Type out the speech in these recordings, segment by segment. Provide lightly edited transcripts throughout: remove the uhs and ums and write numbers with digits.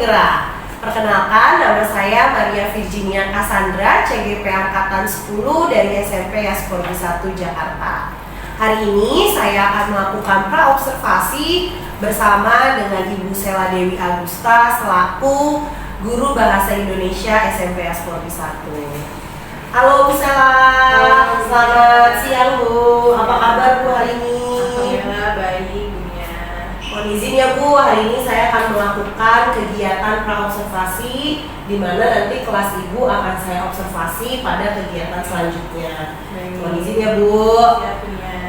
Mira. Perkenalkan, nama saya Maria Virginia Cassandra, CGP Angkatan 10 dari SMP Yasporgi 1 Jakarta. Hari ini saya akan melakukan praobservasi bersama dengan Ibu Sela Dewi Agusta selaku Guru Bahasa Indonesia SMP Yasporgi 1. Halo Bu Sela, selamat siang Bu. Apa kabar Bu hari ini? Alhamdulillah baik Bu Nia. Mohon izin ya Bu, hari ini saya akan melakukan kegiatan praobservasi di mana nanti kelas Ibu akan saya observasi pada kegiatan selanjutnya. Mohon izin ya Bu. Siap Bu Nia.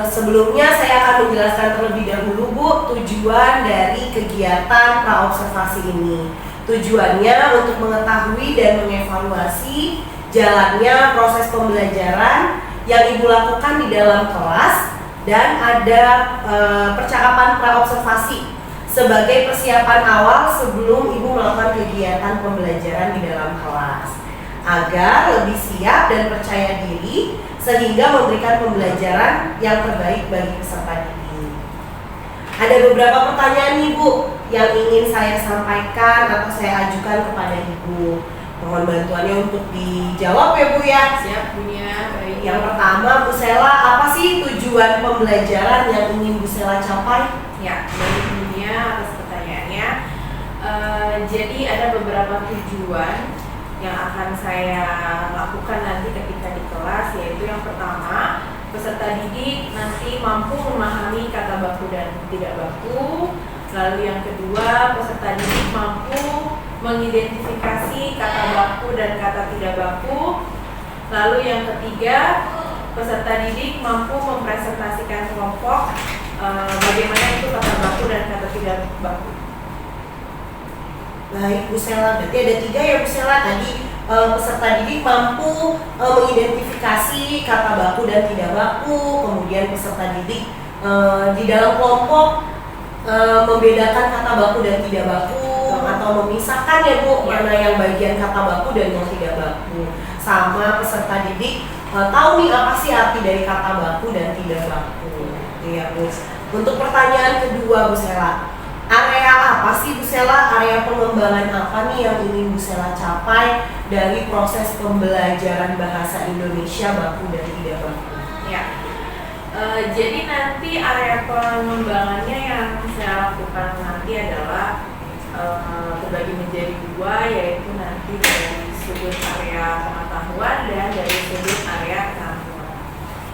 Sebelumnya saya akan menjelaskan terlebih dahulu Bu tujuan dari kegiatan praobservasi ini. Tujuannya untuk mengetahui dan mengevaluasi jalannya proses pembelajaran yang Ibu lakukan di dalam kelas dan ada percakapan praobservasi sebagai persiapan awal sebelum Ibu melakukan kegiatan pembelajaran di dalam kelas agar lebih siap dan percaya diri sehingga memberikan pembelajaran yang terbaik bagi peserta didik. Ada beberapa pertanyaan nih Bu yang ingin saya sampaikan atau saya ajukan kepada Ibu. Mohon bantuannya untuk dijawab ya Bu ya. Siap Bu Nia, baik. Yang pertama Bu Sela, apa sih tujuan pembelajaran yang ingin Bu Sela capai? Ya, baik Bu Nia atas pertanyaannya. Jadi ada beberapa tujuan yang akan saya lakukan nanti ketika di kelas, yaitu yang pertama, peserta didik nanti mampu memahami kata baku dan tidak baku. Lalu yang kedua, peserta didik mampu mengidentifikasi kata baku dan kata tidak baku. Lalu yang ketiga, peserta didik mampu mempresentasikan kelompok bagaimana itu kata baku dan kata tidak baku. Baik Bu Sela, berarti ada 3 ya Bu Sela. Tadi peserta didik mampu mengidentifikasi kata baku dan tidak baku. Kemudian peserta didik di dalam kelompok membedakan kata baku dan tidak baku atau memisahkan ya Bu mana yang bagian kata baku dan yang tidak baku. Sama peserta didik tahu nih apa sih arti dari kata baku dan tidak baku. Ya Bu. Untuk pertanyaan kedua Bu Sela, area apa sih Bu Sela? Area pengembangan apa nih yang ingin Bu Sela capai dari proses pembelajaran bahasa Indonesia baku dan tidak baku? Ya. Jadi nanti area pengembangannya yang saya lakukan nanti adalah terbagi menjadi 2, yaitu nanti dari sudut area pengetahuan dan dari sudut area keterampilan.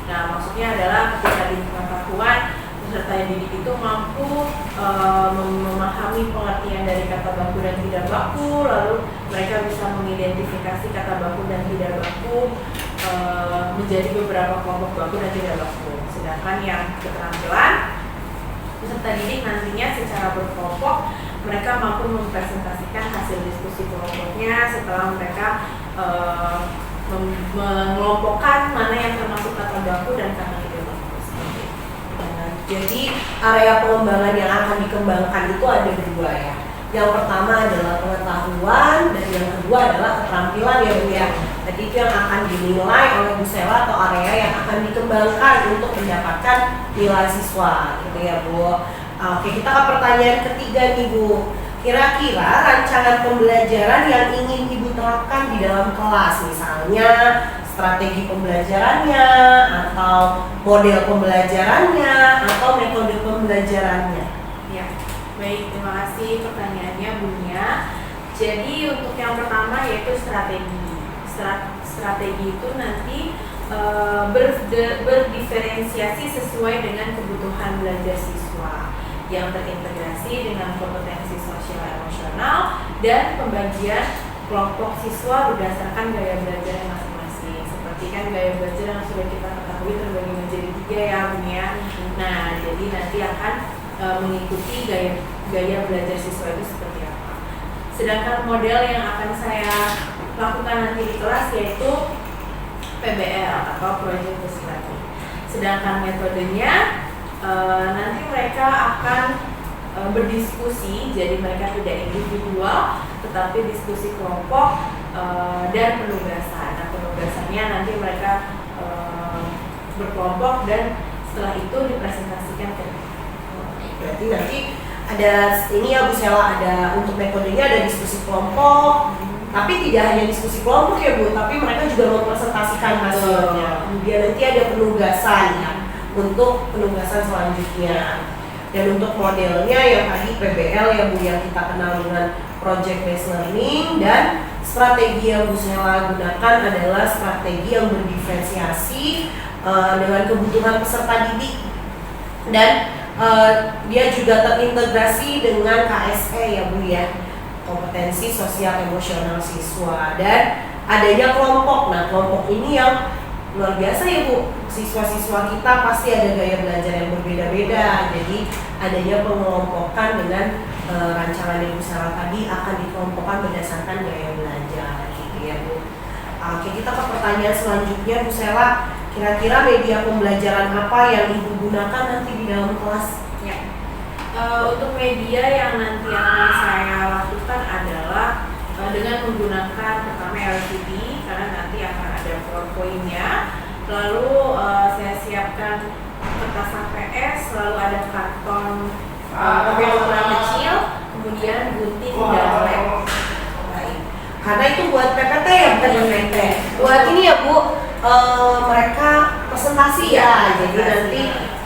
Nah, maksudnya adalah ketika di pengetahuan peserta didik itu mampu memahami pengertian dari kata baku dan tidak baku, lalu mereka bisa mengidentifikasi kata baku dan tidak baku menjadi beberapa kelompok baku dan tidak baku. Sedangkan yang keterampilan peserta didik nantinya secara berkelompok mereka mampu mempresentasikan hasil diskusi kelompoknya setelah mereka mengelompokkan mana yang termasuk kata baku dan kata tidak baku. Jadi area pengembangan yang akan dikembangkan itu ada 2 ya. Yang pertama adalah pengetahuan dan yang kedua adalah keterampilan ya Bu ya. Jadi itu yang akan dinilai oleh Bu Sela atau area yang akan dikembangkan untuk mendapatkan nilai siswa gitu ya Bu. Oke, kita ke pertanyaan ketiga nih Bu. Kira-kira rancangan pembelajaran yang ingin Ibu terapkan di dalam kelas, misalnya strategi pembelajarannya, atau model pembelajarannya, atau metode pembelajarannya. Ya, baik, terima kasih pertanyaannya Bu Nia. Jadi untuk yang pertama yaitu strategi. Strategi itu nanti berdiferensiasi sesuai dengan kebutuhan belajar siswa yang terintegrasi dengan kompetensi sosial emosional dan pembagian kelompok siswa berdasarkan gaya belajar masing-masing. Seperti kan gaya belajar yang sudah kita ketahui terbagi menjadi 3 ya Bu Nia. Nah, jadi nanti akan mengikuti gaya belajar siswa itu seperti apa. Sedangkan model yang akan saya lakukan nanti di kelas yaitu PBL atau Project Based Learning. Sedangkan metodenya nanti mereka akan berdiskusi, jadi mereka tidak individual tetapi diskusi kelompok dan penugasan. Nah, penugasannya nanti mereka berkelompok dan setelah itu dipresentasikan ke Berarti nanti ada ini ya Bu Sela, ada untuk metodenya ada diskusi kelompok, tapi tidak hanya diskusi kelompok ya Bu, tapi mereka juga mempresentasikan hasilnya. Kemudian nanti ada penugasan ya, untuk penugasan selanjutnya. Dan untuk modelnya yang tadi PBL ya Bu, yang kita kenal dengan project based learning, dan strategi yang Bu Sela gunakan adalah strategi yang berdiferensiasi dengan kebutuhan peserta didik, dan dia juga terintegrasi dengan KSE ya Bu ya, kompetensi sosial emosional siswa, dan adanya kelompok. Nah, kelompok ini yang luar biasa ya Bu, siswa-siswa kita pasti ada gaya belajar yang berbeda-beda, jadi adanya pengelompokan dengan rancangan Ibu Sela tadi akan dikelompokkan berdasarkan gaya belajar gitu ya Bu. Oke, kita ke pertanyaan selanjutnya Bu Sela, kira-kira media pembelajaran apa yang Ibu gunakan nanti di dalam kelas? Ya. Untuk media yang nanti akan saya lakukan adalah dengan menggunakan pertama LCD, karena nanti akan ada PowerPoint-nya. Lalu saya siapkan kertas HPS, lalu ada karton ukuran kecil, kemudian gunting dan lem. Baik. Karena itu buat PPT ya, bukan PPT. Buat ini ya Bu, mereka presentasi ya, jadi nanti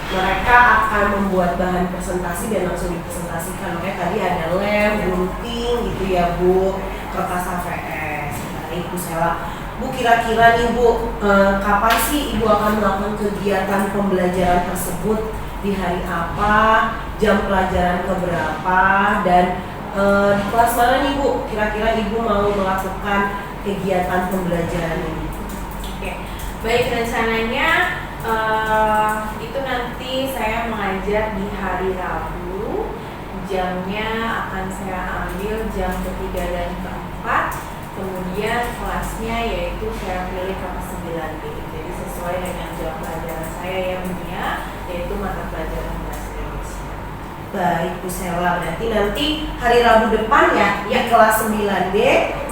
mereka akan membuat bahan presentasi dan langsung dipresentasikan. Oke, tadi ada lem, gunting gitu ya Bu, kertas HVS. Baik Bu Sela. Bu, kira-kira nih Bu, kapan sih Ibu akan melakukan kegiatan pembelajaran tersebut? Di hari apa? Jam pelajaran keberapa? Dan di kelas mana nih Bu? Kira-kira Ibu mau melakukan kegiatan pembelajaran ini? Oke, baik, rencananya itu nanti saya mengajar di hari Rabu. Jamnya akan saya ambil jam ketiga dan keempat. Kemudian kelasnya yaitu saya pilih kelas 9B, jadi sesuai dengan jam pelajaran saya yang dunia, yaitu mata pelajaran bahasa Indonesia. Baik Bu Sela, berarti nanti hari Rabu depan ya, di kelas 9B,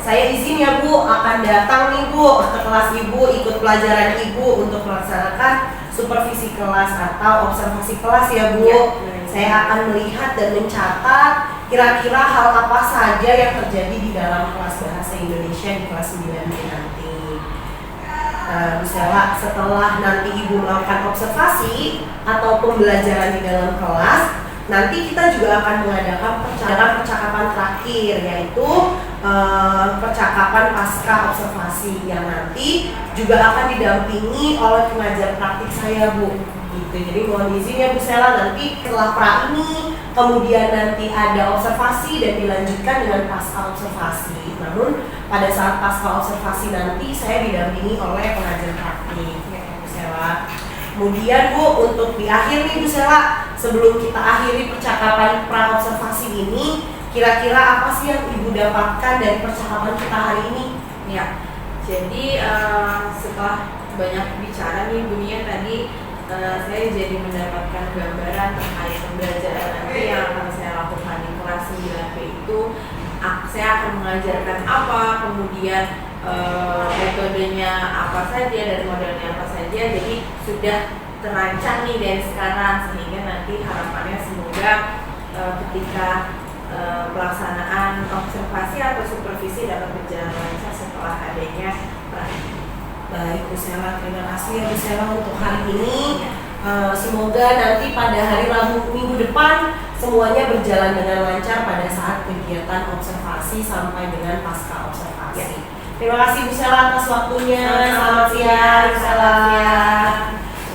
saya izin ya Bu, akan datang nih Bu ke kelas Ibu, ikut pelajaran Ibu untuk melaksanakan supervisi kelas atau observasi kelas ya Bu. Saya akan melihat dan mencatat kira-kira hal apa saja yang terjadi di dalam kelas bahasa Indonesia di kelas 9B nanti. Bu Sela, setelah nanti Ibu melakukan observasi atau pembelajaran di dalam kelas, nanti kita juga akan mengadakan percakapan terakhir, yaitu percakapan pasca observasi yang nanti juga akan didampingi oleh pengajar praktik saya Bu. Gitu. Jadi mohon izin ya Bu Sela, nanti setelah pra ini kemudian nanti ada observasi dan dilanjutkan dengan pasca observasi. Namun pada saat pasca observasi nanti saya didampingi oleh pengajar praktik ya Bu Sela. Kemudian Bu, untuk di akhir nih Bu Sela, sebelum kita akhiri percakapan pra observasi ini, kira-kira apa sih yang Ibu dapatkan dari percakapan kita hari ini? Ya, jadi setelah banyak bicara nih Bu Nia tadi, saya jadi mendapatkan gambaran terkait pembelajaran nanti yang akan saya lakukan di kelas 9B itu. Saya akan mengajarkan apa, kemudian metodenya apa saja dan modelnya apa saja. Jadi sudah terancang nih dari sekarang, sehingga nanti harapannya semoga ketika pelaksanaan observasi atau supervisi dapat berjalan lancar setelah adanya praktik. Baik Bu Sela, terima kasih ya Bu Sela untuk hari ini. Semoga nanti pada hari Rabu minggu depan semuanya berjalan dengan lancar pada saat kegiatan observasi sampai dengan pasca observasi. Terima kasih Bu Sela atas waktunya. Selamat siang Bu Sela.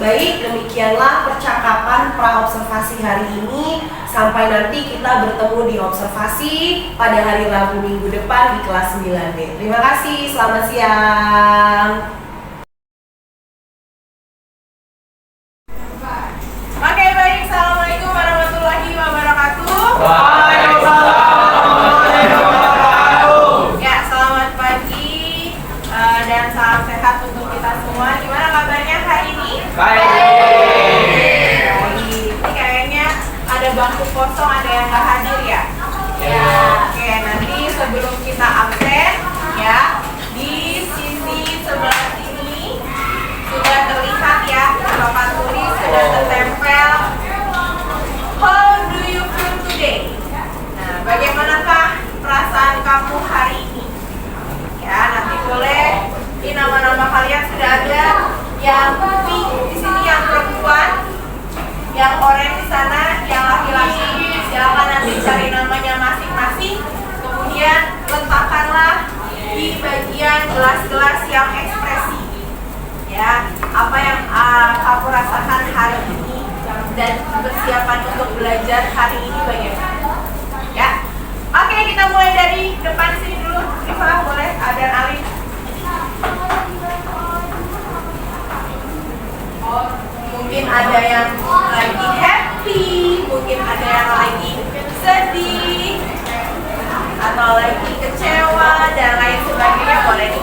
Baik, demikianlah percakapan pra observasi hari ini. Sampai nanti kita bertemu di observasi pada hari Rabu minggu depan di kelas 9B. Terima kasih, selamat siang. Oke, baik. Assalamualaikum warahmatullahi wabarakatuh. Ya, selamat pagi dan salam sehat untuk kita semua. Gimana kabarnya hari ini? Baik. Ini kayaknya ada bangku kosong, ada yang nggak hadir ya? Ya. Oke, nanti sebelum kita absen ya, di sisi sebelah sini sudah terlihat ya, papan tulis sudah tertempel. How do you feel today? Yang pink di sini yang perempuan, yang oranye di sana yang laki-laki. Silakan nanti cari namanya masing-masing. Kemudian letakkanlah di bagian gelas-gelas yang ekspresi. Ya, apa yang kamu rasakan hari ini dan persiapan untuk belajar hari ini bagaimana? Ya, oke, kita mulai dari depan sini dulu. Rifa, boleh? Ada Alif. Mungkin ada yang lagi happy, mungkin ada yang lagi sedih, atau lagi kecewa dan lain sebagainya. Boleh nih.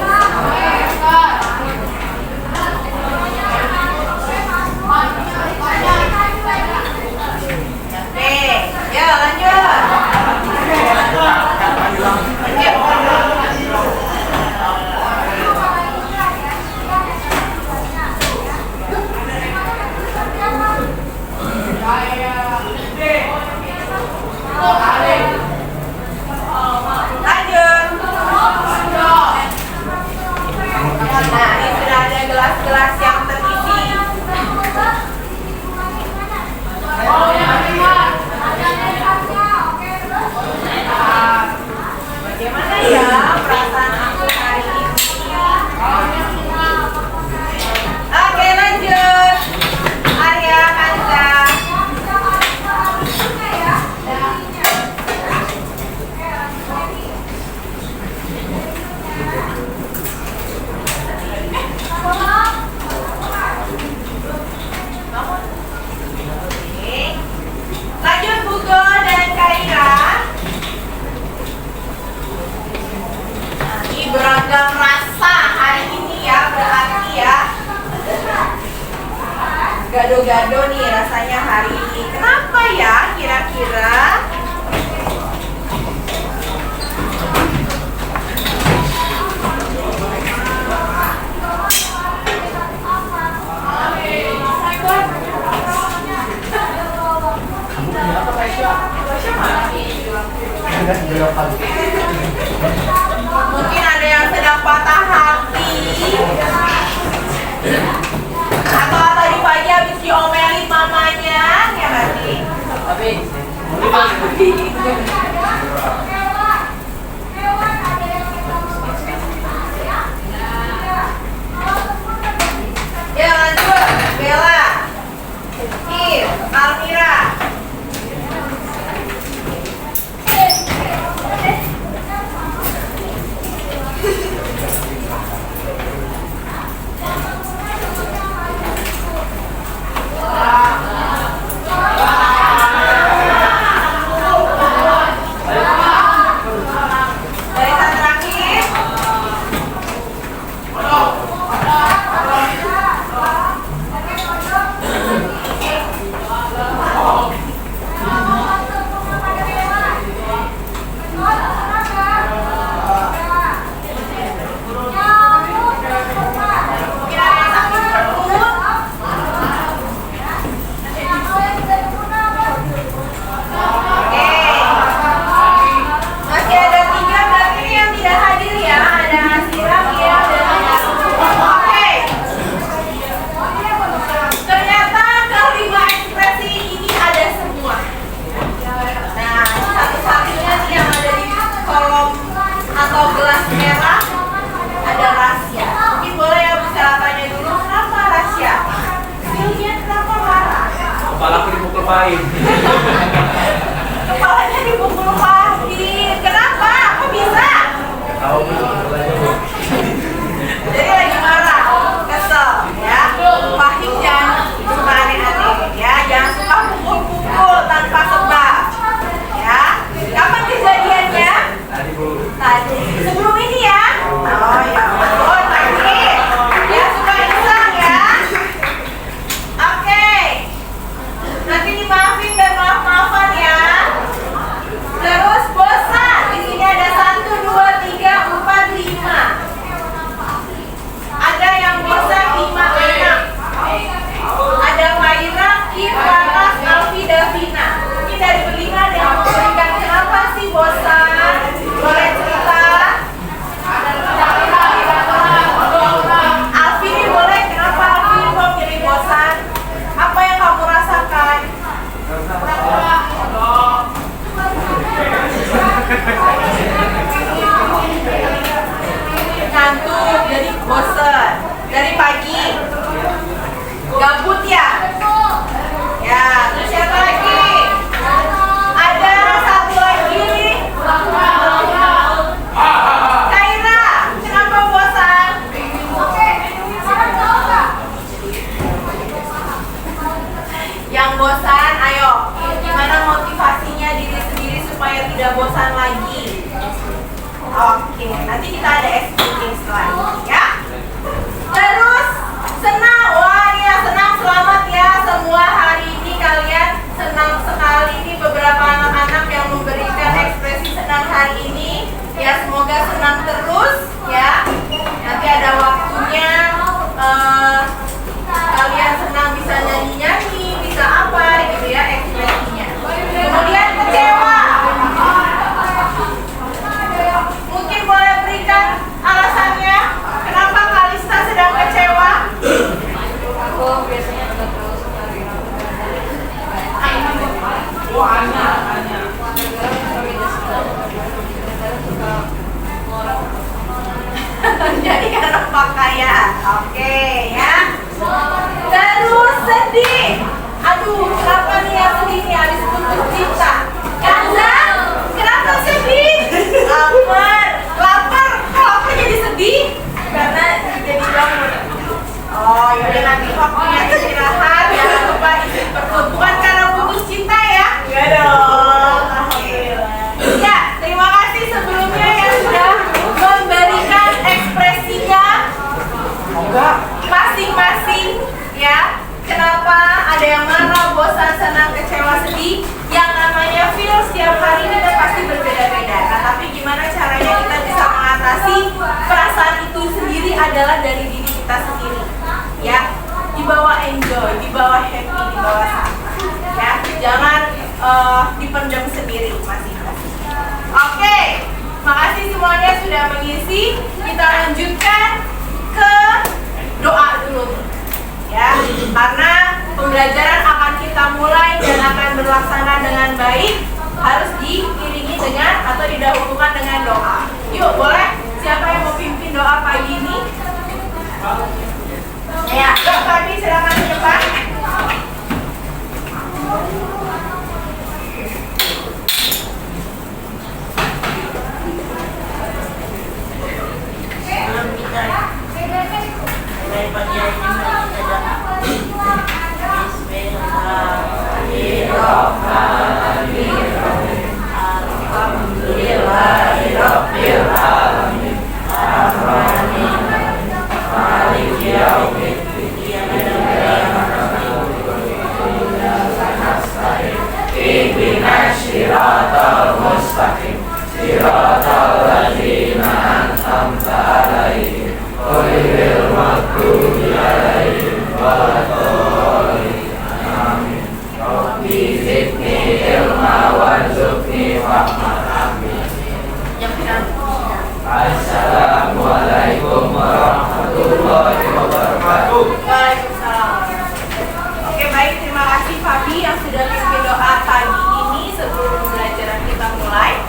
Oke, ya lanjut. Nah, ini sudah ada gelas-gelas yang terisi. Bagaimana ya perasaan aku hari ini? Oke, lanjut. Arya, Kanza. Lanjut Hugo dan Kaira. Nah, ini beragam rasa hari ini ya, berarti ya. Gado-gado nih rasanya hari ini. Kenapa ya kira-kira? Mungkin ada yang sedang patah hati, atau tadi pagi habis diomelin mamanya, ya nggak sih? Ya lanjut, Bella, Almira. Barisan terakhir. Masih ada 3 berarti yang tidak hadir ya. Ada Nasira, Mia, dan Natu. Oke. Ternyata kelima ekspresi ini ada semua. Nah, satu-satunya nih yang ada di kolom atau gelas merah ada rahasia. Mungkin boleh ya bisa tanya dulu kenapa rahasia? Silvia kenapa marah? Kepalaku dipukul pahit. Kepalanya dipukul pahit. Kenapa? Kok bisa? Tahu betul aja bu. Jadi lagi marah, kesel, ya. Pahit jangan suka aneh-aneh, ya. Jangan suka pukul-pukul tanpa sebab, ya. Kapan kejadiannya? Tadi bu. Tadi. Sebelum ini ya. Oh ya, betul tadi. Ya suka iseng ya. Oke. Nanti dimaafin dan maaf-maafan ya. Terus bosan. Di sini ada 1, 2, 3, 4, splitting. Nanti kita ada splitting setelah ini ya. Terus senang, wah ya senang, selamat ya semua, hari ini kalian senang sekali nih, beberapa anak-anak yang memberikan ekspresi senang hari ini ya, semoga senang terus ya. Nanti ada waktunya kalian senang bisa nyanyi-nyanyi, bisa apa gitu ya ekspresinya. Kemudian kecewa, mungkin boleh berikan alasannya kenapa Kalista sedang kecewa. Aku biasanya nggak terlalu suka dengan jadi karena pakaian, oke ya. Terus sedih, aduh kenapa nih yang sedih nih habis putus cinta? Kanza, kenapa sedih? Lapar, kenapa jadi sedih? Karena jadi bangun. Oh yaudah, nanti waktunya istirahat, jangan lupa isi perut. Bukan karena putus cinta ya? Enggak dong. Ya, terima kasih sebelumnya yang sudah memberikan ekspresinya masing-masing ya. Kenapa ada yang marah, bosan, senang, kecewa, sedih? Yang namanya feel setiap hari kita pasti berbeda-beda. Nah, tapi gimana caranya kita bisa mengatasi perasaan itu sendiri adalah dari diri kita sendiri ya. Dibawa enjoy, dibawa happy, dibawa santai ya. Jangan dipendam sendiri masing-masing. Oke, makasih semuanya sudah mengisi. Kita lanjutkan ke doa dulu ya, karena pembelajaran akan kita mulai dan akan berlaksana dengan baik, harus diiringi dengan atau didahulukan dengan doa. Yuk, boleh siapa yang mau pimpin doa pagi ini? Ya, Kak Fadi silakan ke depan. Assalamualaikum warahmatullahi wabarakatuh. Waalaikumsalam. Oke, baik, terima kasih Fabi yang sudah pimpin doa pagi ini sebelum pembelajaran kita mulai.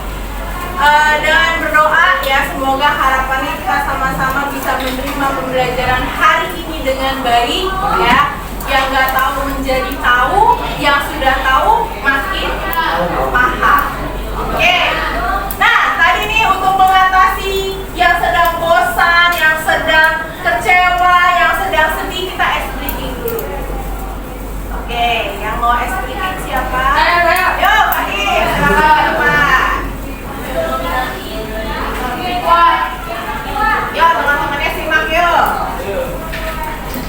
Dengan berdoa ya, semoga harapannya kita sama-sama bisa menerima pembelajaran hari ini dengan baik ya. Yang nggak tahu menjadi tahu, yang sudah tahu makin paham. Oke. Nah, tadi nih untuk mengatasi yang sedang bosan, yang sedang kecewa, yang sedang sedih, kita explaining dulu. Oke, yang mau explaining siapa? Saya. Yuk, Pak Im, silakan ke depan. Yuk, teman-temannya simak yuk.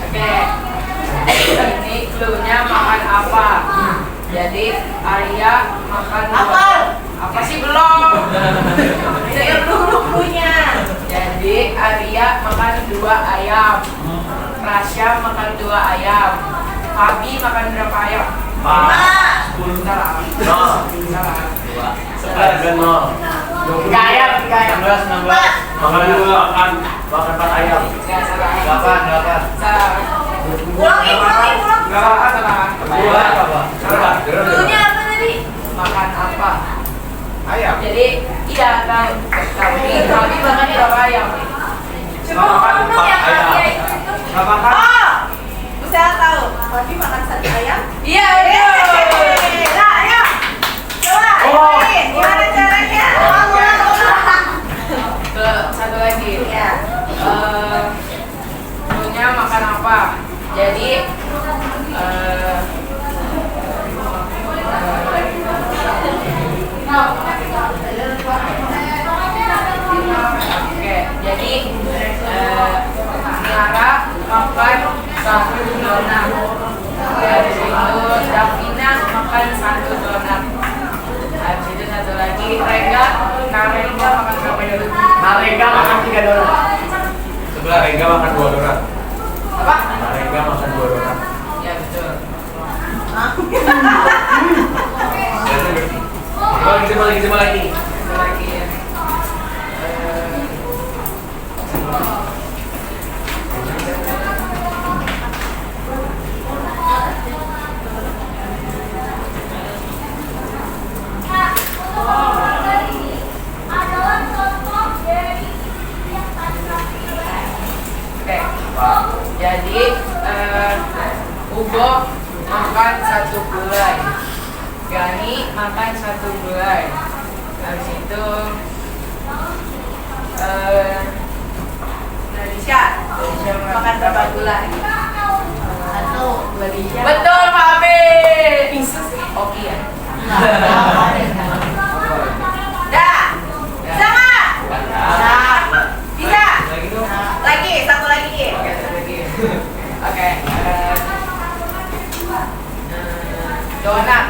Oke. Ini clue-nya makan apa? Jadi Arya makan Apa? Apa sih belum? Saya dulu cluenya. Jadi Arya makan 2 ayam. Rasya makan 2 ayam. Fabi makan berapa ayam? 10 Salah. No. Salah. 11 3 ayam, 3 ayam. 16 makan 4 ayam. Nggak salah. 8 Salah. Ulangi. Salah. Salah. Cluenya apa tadi? Makan apa? Ayam. Jadi iya kan. Fabi makan berapa ayam? Coba ngomong yang Arya itu. Enggak makan. Oh, saya tahu. Fabi makan 1 ayam. Iya, Nah, ayo. Coba, gimana caranya? Ke satu lagi. Ya. Punya makan apa? Jadi Nara makan 1 donat. Habis itu Davina makan 1 donat. Habis itu satu lagi Rega makan berapa donat? Rega makan 3 donat. Sebelah Rega makan 2 donat. Apa? Rega makan 2 donat. Ya betul. Coba lagi. Satu lagi ya. Oke, jadi Ugo makan 1 gulai, Gani makan 1 gulai. Habis itu Narisha makan berapa gulai? 1. Narisha. Betul, Pak Abe. Oke ya. Dah. Bisa nggak? Bisa. Lagi, satu lagi. Oke, satu lagi. Oke. Donat.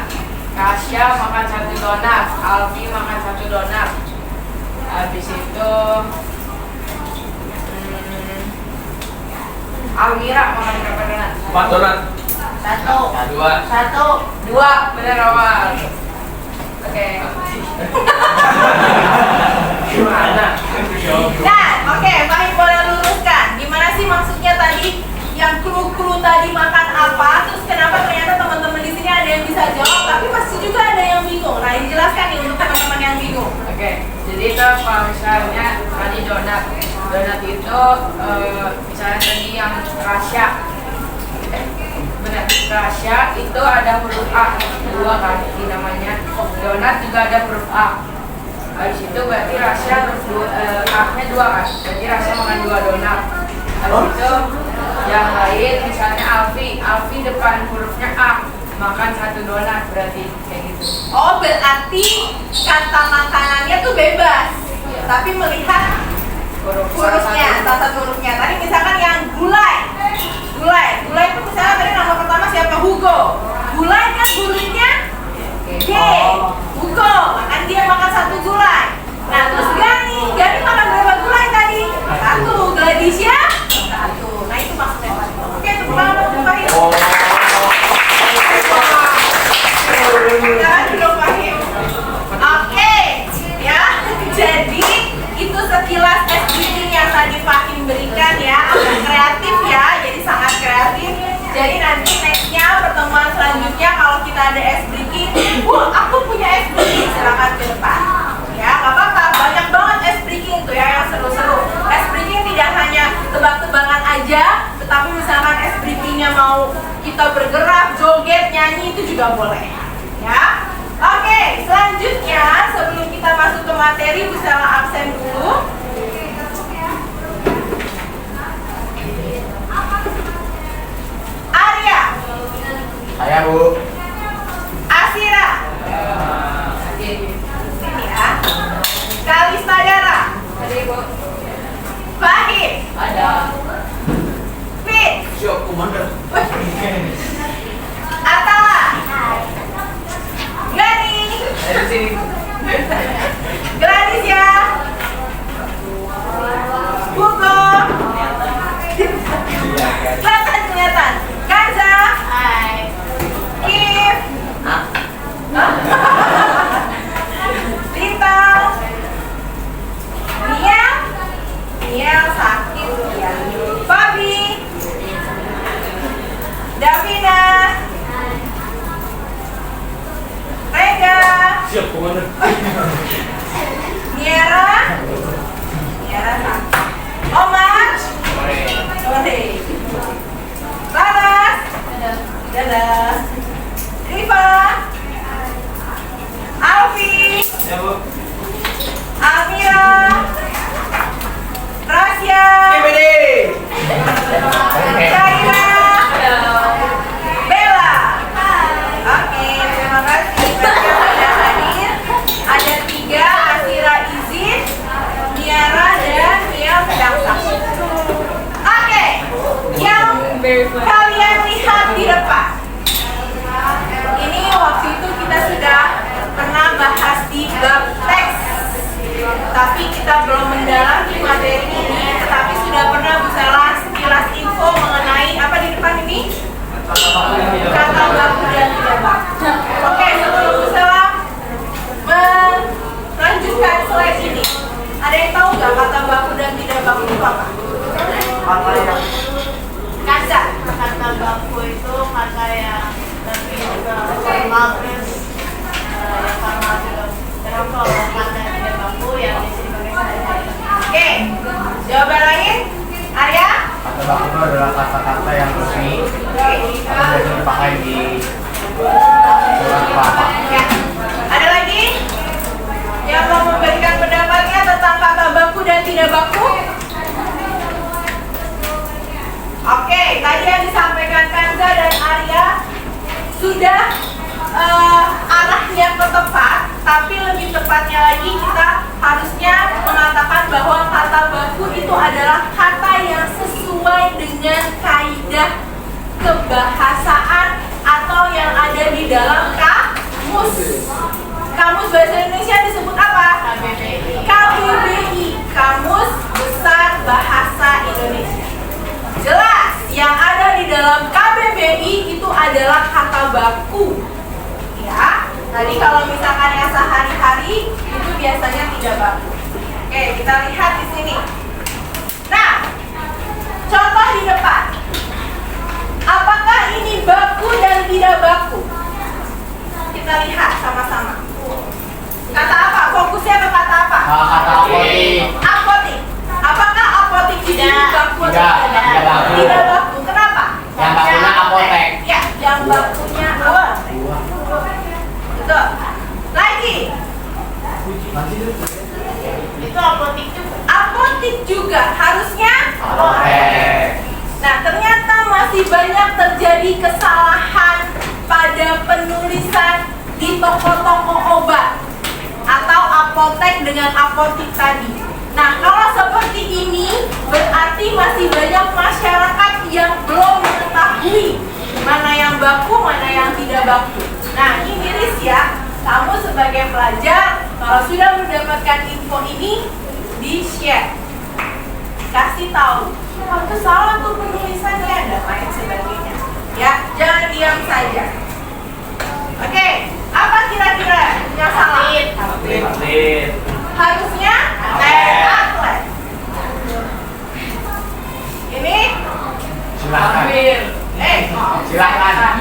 Kasya makan 1 donat. Alfi makan 1 donat. Habis itu Almira makan berapa donat? 4 donat. 1. 2. 2, bener awal. Oke. Gimana? Nah, oke, Fahim boleh luruskan. Gimana sih maksudnya tadi yang kru tadi makan apa? Terus kenapa ternyata teman-teman di sini ada yang bisa jawab, tapi pasti juga ada yang bingung. Nah, dijelaskan nih untuk teman-teman yang bingung. Oke, jadi itu kalau misalnya tadi donat itu misalnya tadi yang Rasya. Benar, Rasya itu ada huruf A 2 kan, ini namanya. Donat juga ada huruf A. Habis itu berarti Rasya A-nya 2 kan, berarti Rasya makan 2 donat. Habis itu yang lain misalnya Alfi depan hurufnya A, makan 1 donat, berarti kayak gitu. Oh, berarti kata makanannya tuh bebas, tapi melihat hurufnya, salah satu hurufnya. Tadi misalkan yang gulai itu misalnya tadi nama pertama siapa? Hugo. Gulai kan hurufnya G. Hugo, makan dia makan 1 gulai. Nah, terus Gani makan berapa gulai tadi? 1. Gladysya 1. Nah, itu maksudnya. Oke, tepuk tangan untuk Fahim. Jangan belum Fahim. Oke, ya. Jadi itu sekilas briefing yang tadi Fahim berikan ya, agak kreatif ya, jadi sangat kreatif. Jadi nanti nextnya pertemuan selanjutnya kalau kita ada briefing, aku punya briefing, silakan ke depan. Ya, nggak apa-apa, banyak banget briefing tuh ya yang seru-seru. Briefing tidak hanya tebak-tebakan aja, tetapi misalkan briefingnya mau kita bergerak, joget, nyanyi itu juga boleh. Ya. Oke, selanjutnya sebelum kita masuk ke materi bisa absen dulu. Arya. Saya, Bu. Asira. Sini ya. Kalista Dara. Ada Ibu. Fahim. Ada. Fit. Siap, Komandan. Atala. Gani. Di sini. Gladysya. Hugo. Kelihatan. Kanza. Hai. Kif. Lintal. Nia sakit ya. Fabi. Davina. Rega. Siap, Komandan. Niara sakit. Omar. Sore. Laras. Dadah. Riva. Alfi. Ya, Bu. Almira. Rasya. PPD. Syaira. Bella. Oke, terima kasih bagi yang sudah hadir. Ada 3, Asira izin, Niara dan Mia sedang sakit. Oke. bab teks. Tapi kita belum mendalami materi ini, tetapi sudah pernah Bu Sela sekilas info mengenai apa di depan ini? Kata baku dan tidak baku. Oke, sebelum Bu Sela melanjutkan slide ini, ada yang tahu nggak kata baku dan tidak baku itu apa? Kata baku itu kata yang lebih formal, terus yang formal juga. Kenapa kata yang tidak baku yang bisa dipakai sehari-hari? Oke, jawaban lain, Arya? Kata baku itu adalah kata-kata yang resmi atau biasanya dipakai di surat apa-apa. Ya. Ada lagi yang mau memberikan pendapatnya tentang kata baku dan tidak baku? Oke, tadi yang disampaikan Kanza dan Arya sudah arahnya ke tepat, tapi lebih tepatnya lagi kita harusnya mengatakan bahwa kata baku itu adalah kata yang sesuai dengan kaidah kebahasaan atau yang ada di dalam kamus. Kamus Bahasa Indonesia disebut apa? KBBI, Kamus Besar Bahasa Indonesia. Jelas, yang ada di dalam KBBI itu adalah kata baku. Ya, tadi kalau misalkan yang sehari-hari itu biasanya tidak baku. Oke, kita lihat di sini. Nah, contoh di depan. Apakah ini baku dan tidak baku? Kita lihat sama-sama. Kata apa? Fokusnya ke kata apa? Kata apotik. Apotik. Apakah apotik ini baku atau Tidak baku. Tidak baku. Kenapa? Yang bakunya apotek. Ya, yang bakunya apotek. Betul. Lagi. Itu apotik juga. Apotik juga. Harusnya Apotek. Nah, ternyata masih banyak terjadi kesalahan pada penulisan di toko-toko obat atau apotek dengan apotik tadi. Nah, kalau seperti ini berarti masih banyak masyarakat yang belum mengetahui mana yang baku, mana yang tidak baku. Nah, ini miris ya. Kamu sebagai pelajar, kalau sudah mendapatkan info ini, di-share. Kasih tahu, itu salah tuh penulisannya dan lain sebagainya. Ya, jangan diam saja. Oke, apa kira-kira yang salah? Atlet. Harusnya atlet. Ini Silakan. Silakan.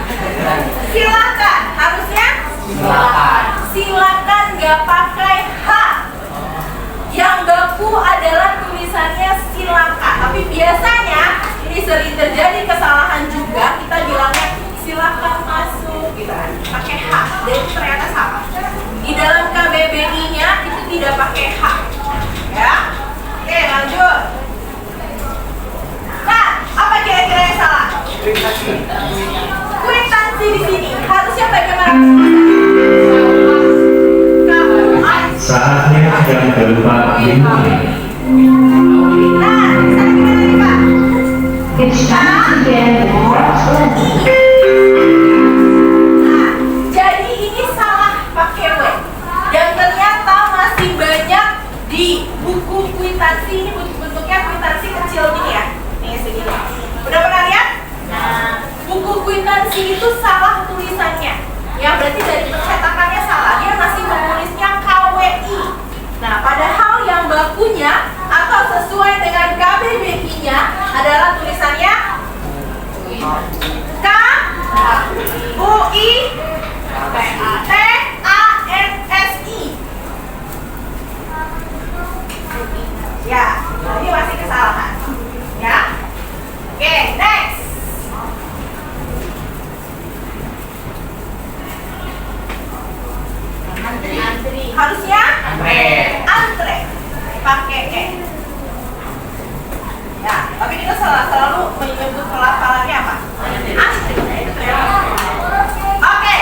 silakan. Harusnya Silakan. silakan nggak pakai H. Yang baku adalah tulisannya silakan. Tapi biasanya ini sering terjadi kesalahan juga. Kita bilangnya silakan masuk gitu kan, pakai H. Dan itu ternyata salah. Di dalam KBBI-nya itu tidak pakai H. Ya. Oke, lanjut. Nah, apa kira-kira yang salah? Kuitansi di sini harusnya bagaimana? Saatnya yang keempat dimulai. Nah, bisa gimana nih Pak? It's time to get next lesson. Nah, jadi ini salah pakai W. Dan ternyata masih banyak di buku kuitansi, ini bentuknya kuitansi kecil gini ya. Nih segini. Udah pernah lihat? Nah, buku kuitansi itu salah tulisannya. Ya berarti dari percetakannya salah. Dia masih menulisnya KWI. Nah, padahal yang bakunya atau sesuai dengan KBBI-nya adalah tulisannya K U I T A N S I. Ya, ini masih kesalahan. Ya. Oke, next. Antri. Harusnya antre. Pakai E. Ya, tapi kita selalu menyebut pelafalannya apa? Antri. Oke,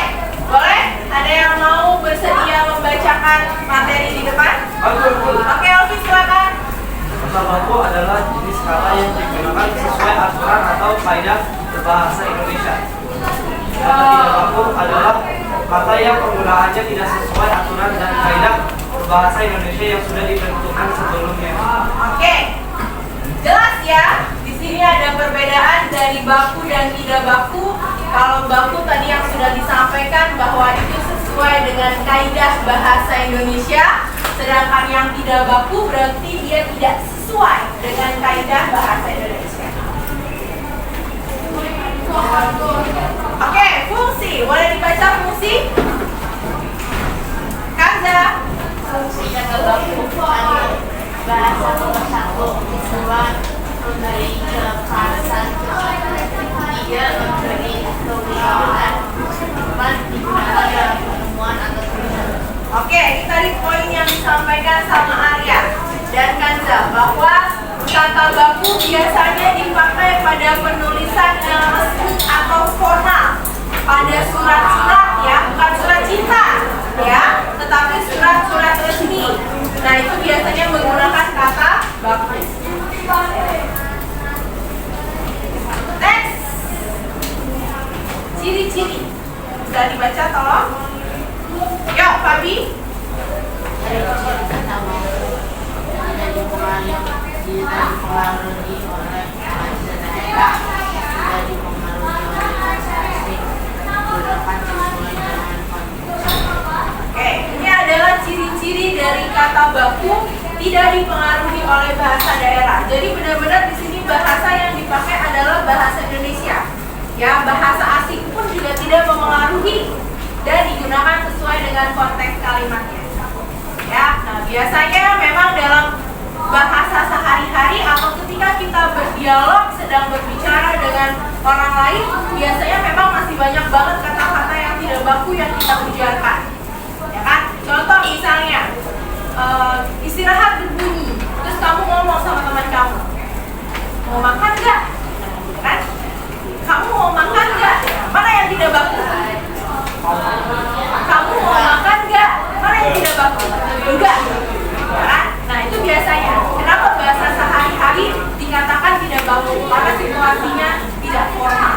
boleh? Ada yang mau bersedia membacakan materi di depan? Oke, Alfi silakan. Kata baku adalah jenis kata yang digunakan sesuai aturan atau kaidah berbahasa Indonesia. Kata tidak baku adalah kata yang penggunaannya tidak sesuai aturan dan kaidah bahasa Indonesia yang sudah ditentukan sebelumnya. Oke, jelas ya. Di sini ada perbedaan dari baku dan tidak baku. Kalau baku tadi yang sudah disampaikan bahwa itu sesuai dengan kaidah bahasa Indonesia, sedangkan yang tidak baku berarti dia tidak sesuai dengan kaidah bahasa Indonesia. Oke, fungsi. Boleh dibaca fungsi? Kanza. Fungsi kata baku bahasa nomor 1 sesuai dari kekhasan, 3 memberi kewilayahan, 4 digunakan dalam penemuan atau tulisan. Oke, ini tadi poin yang disampaikan sama Arya dan Kanza bahwa kata baku biasanya dipakai pada penulisan yang resmi atau formal, pada surat-surat ya, bukan surat cinta ya, tetapi surat-surat resmi. Nah, itu biasanya menggunakan kata baku. Next, ciri-ciri bisa dibaca tolong. Yuk, Fabi. Ada ciri kata baku tidak dipengaruhi oleh bahasa daerah, tidak dipengaruhi oleh bahasa asing, digunakan sesuai dengan konteks. Oke, ini adalah ciri-ciri dari kata baku tidak dipengaruhi oleh bahasa daerah. Jadi benar-benar di sini bahasa yang dipakai adalah bahasa Indonesia. Ya, bahasa asing pun juga tidak memengaruhi dan digunakan sesuai dengan konteks kalimatnya. Ya, nah biasanya memang dalam bahasa sehari-hari atau ketika kita berdialog sedang berbicara dengan orang lain, biasanya memang masih banyak banget kata-kata yang tidak baku yang kita ujarkan. Ya kan? Contoh misalnya istirahat berbunyi, terus kamu ngomong sama teman kamu, mau makan nggak? Kan? Kamu mau makan nggak? Mana yang tidak baku? Kamu mau makan nggak? Mana yang tidak baku? Enggak. Kan? Nah itu biasanya. Kenapa bahasa sehari-hari dikatakan tidak baku? Karena situasinya tidak formal.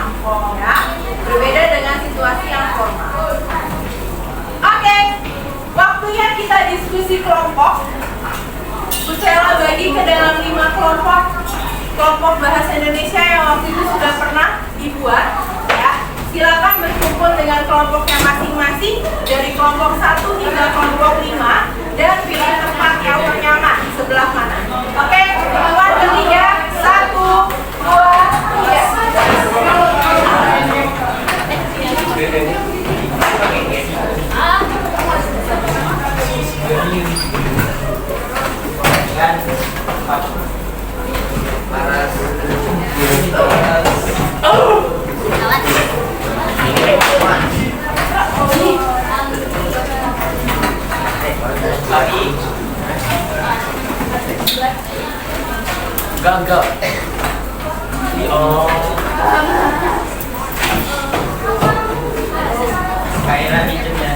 Ya, berbeda dengan situasi yang formal. Oke, waktunya kita diskusi kelompok. Bu Sela bagi ke dalam 5 kelompok bahasa Indonesia yang waktu itu sudah pernah dibuat. Ya, silakan berkumpul dengan kelompoknya masing-masing dari kelompok 1 hingga kelompok 5 dan pilih tempat yang ternyaman sebelah mana. Oke, hitungan ketiga, 1, Gagal. Kayak hidupnya.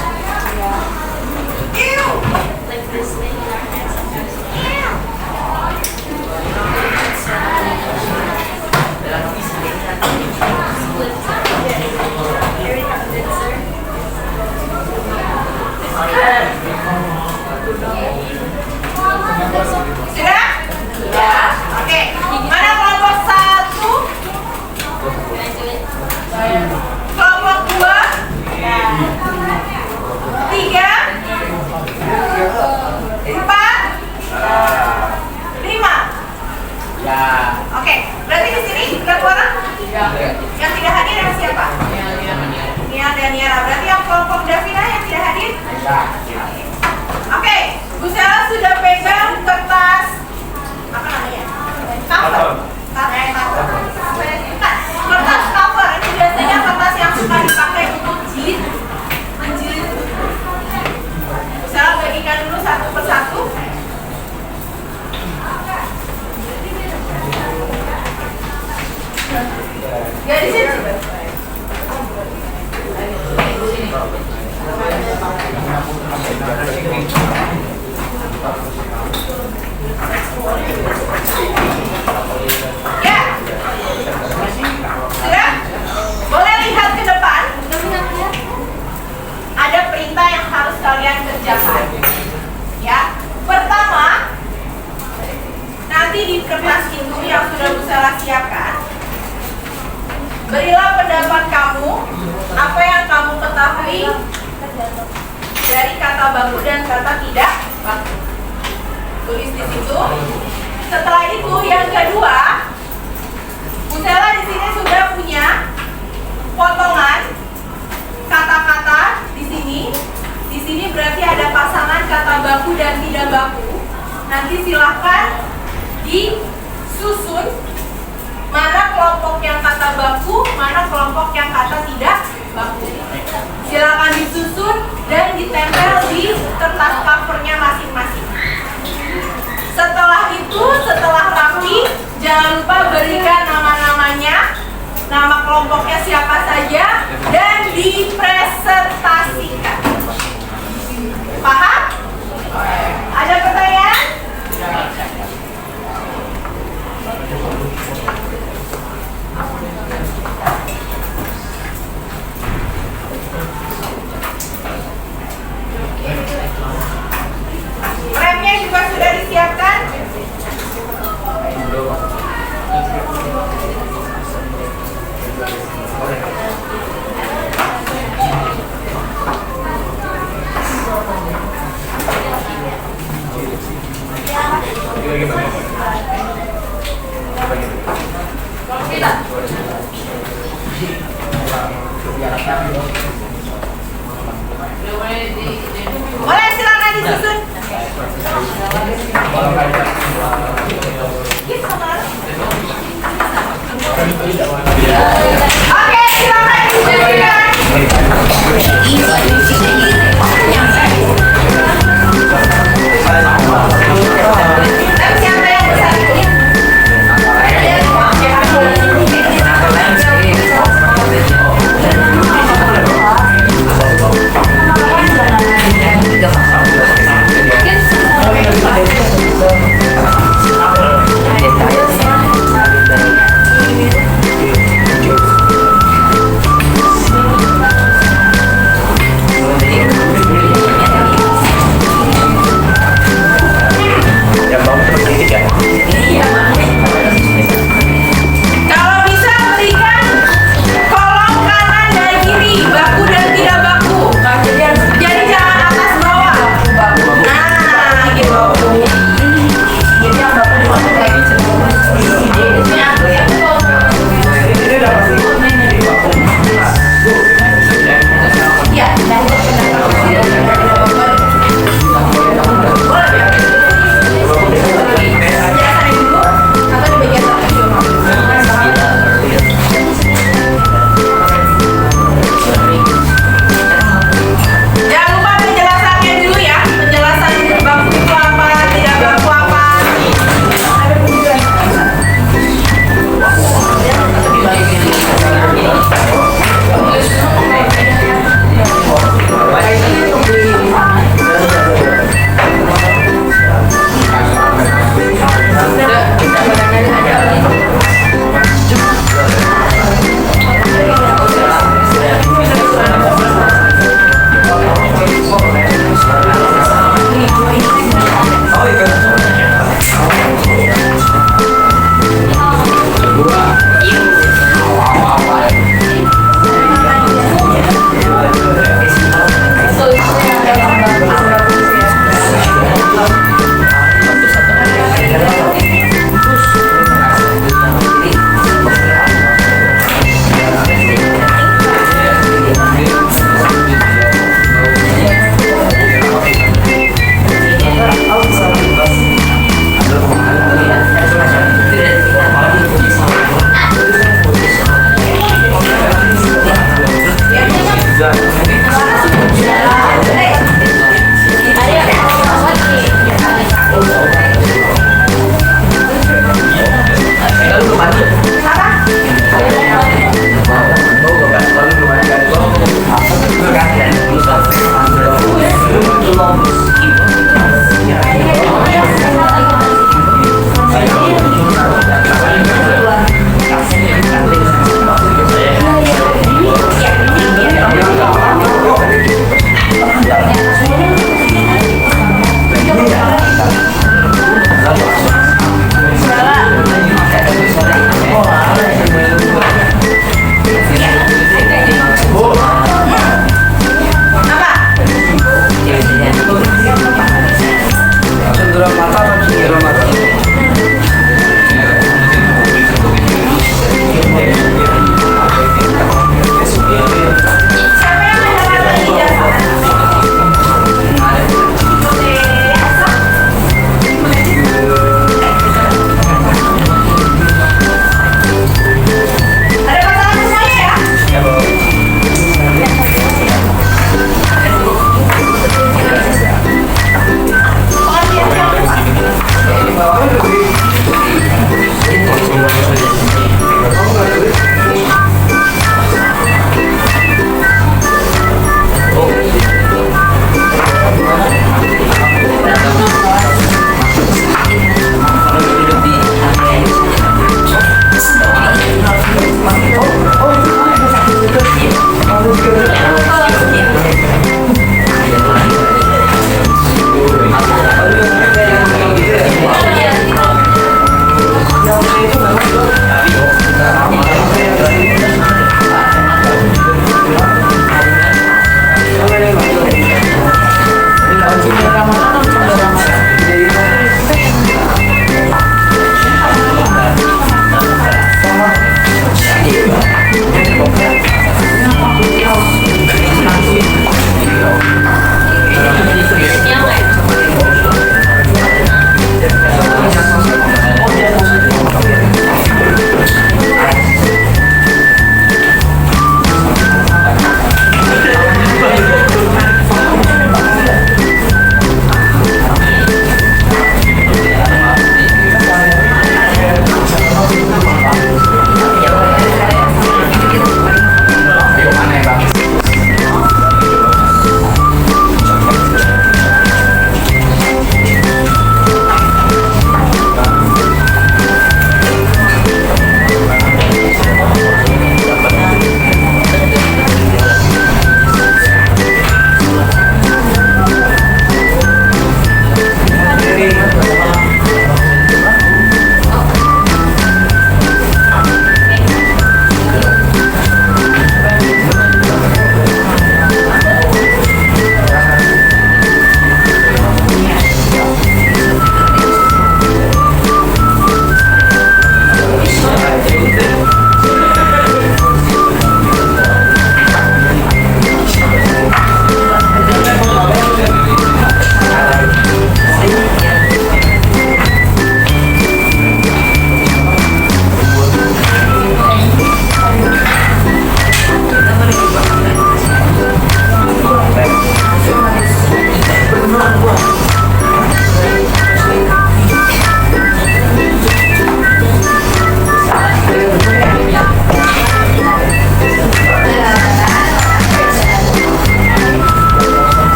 Sudah? Ya. Oke. Mana kelompok 1? Kelompok 2? 3? 4? 5? Ya. Oke. Berarti di sini berapa orang? Yang tidak hadir yang siapa? Nia dan Niara. Berarti yang kelompok Davina yang tidak hadir? Oke. Bu Sela sudah pegang kertas apa namanya? Cover. Kertas cover ini biasanya kertas yang suka dipakai untuk jilid, menjilid. Bu Sela bagikan dulu satu persatu. Garisin. Ya. Sudah? Boleh lihat ke depan. Ada tidak baku, nanti silahkan disusun mana kelompok yang kata baku, mana kelompok yang kata tidak baku. Silakan disusun dan ditempel di kertas covernya masing-masing. Setelah itu, setelah rapi, jangan lupa berikan nama-namanya, nama kelompoknya siapa saja, dan dipresentasikan. Paham? Ada pertanyaan? Remnya juga sudah disiapkan? Boleh, silakan disusun. Oke, silakan disusun. Dan siapa yang besar?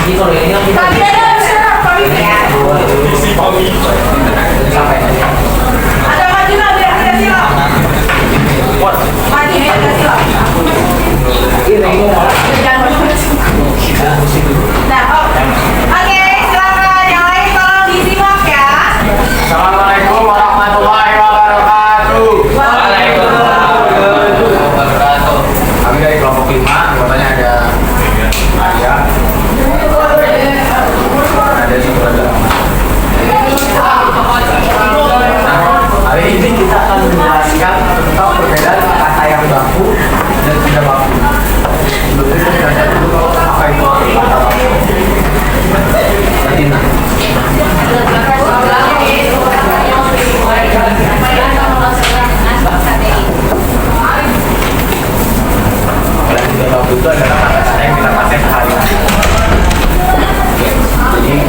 Nanti kalau ini kan kita Tapi ada syarat komisi ya. sampai Ada majulah biar kita silau. Maju biar kita silau. Jangan Nah, oke, silakan yang lain tolong disimak ya. Assalamualaikum warahmatullahi wabarakatuh. Wabarakatuh. Kami dari kelompok 5, katanya ada ayah, ada saudara. Hari ini kita akan menjelaskan tentang perbedaan kata yang baku dan tidak baku. Sebelumnya kita belajar dulu apa itu kata baku. Latina. Dan tidak baku itu adalah kata-kata yang kita pakai sehari-hari. Jadi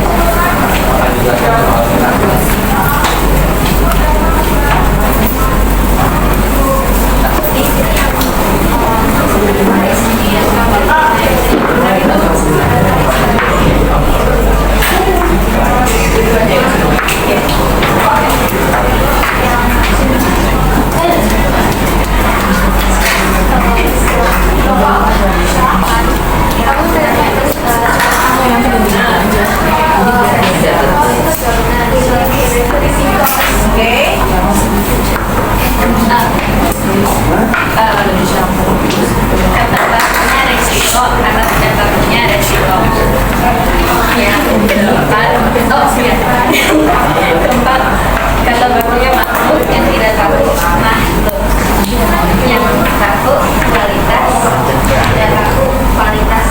akan dijelaskan soal kata. Kata bakunya makhluk yang tidak baku makhluk. Yang baku kualitas, tidak baku kualitas.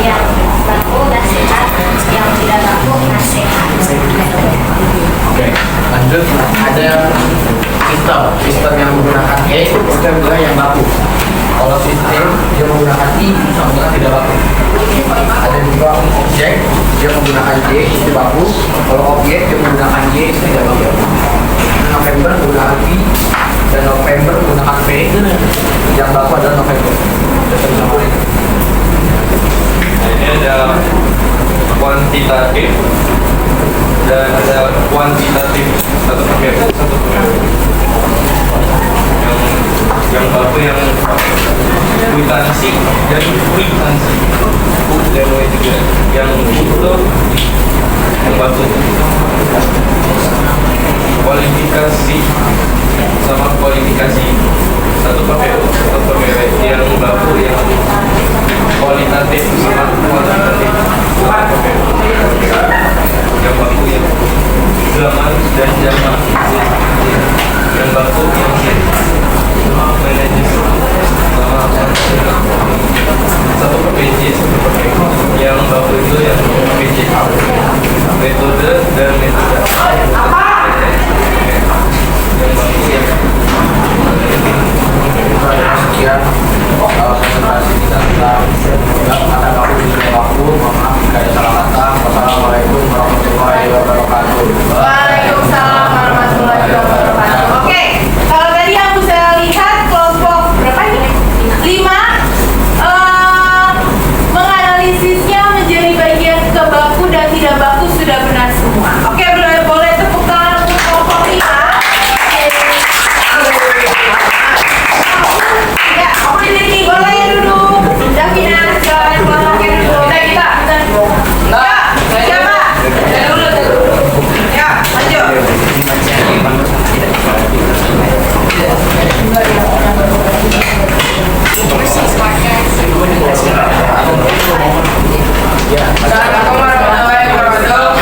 Yang baku nasihat, yang tidak baku nasihat. Oke, lanjut. Ada sistem yang menggunakan E, ada juga yang baku. Kalau sistem dia menggunakan I, sama dengan tidak baku. Ada juga objek dia menggunakan J, itu baku. Kalau objek dia menggunakan Y, itu tidak baku. November menggunakan I dan November menggunakan P. Yang baku adalah November. Ini ada kuantitatif dan ada kuantitatif satu pembedahan. Yang baku yang kwitansi dan kwitansi dan juga yang itu yang baku kualifikasi sama kualifikasi satu pembedahan yang baku yang kualitatif sama kuantitatif satu pembedahan yang baku yang zaman dan zaman yang baku yang manajer satu PJ yang baku itu yang PJ metode dan metode yang baku yang Sekian presentasi kita tentang kata baku dan tidak baku. Mohon maaf jika ada salah kata. Wassalamualaikum warahmatullahi wabarakatuh. Waalaikumsalam warahmatullahi wabarakatuh. Oke, kalau tadi yang saya lihat kelompok berapa ini? 5 menganalisisnya menjadi bagian ke baku dan tidak baku sudah benar semua. Oke, boleh tepuk tangan untuk kelompok 5. Ya, oke jadi boleh duduk. Davina, silakan kelompoknya duduk. Kita. Enggak, siapa? Saya dulu. Ya, lanjut. Assalamualaikum warahmatullahi wabarakatuh.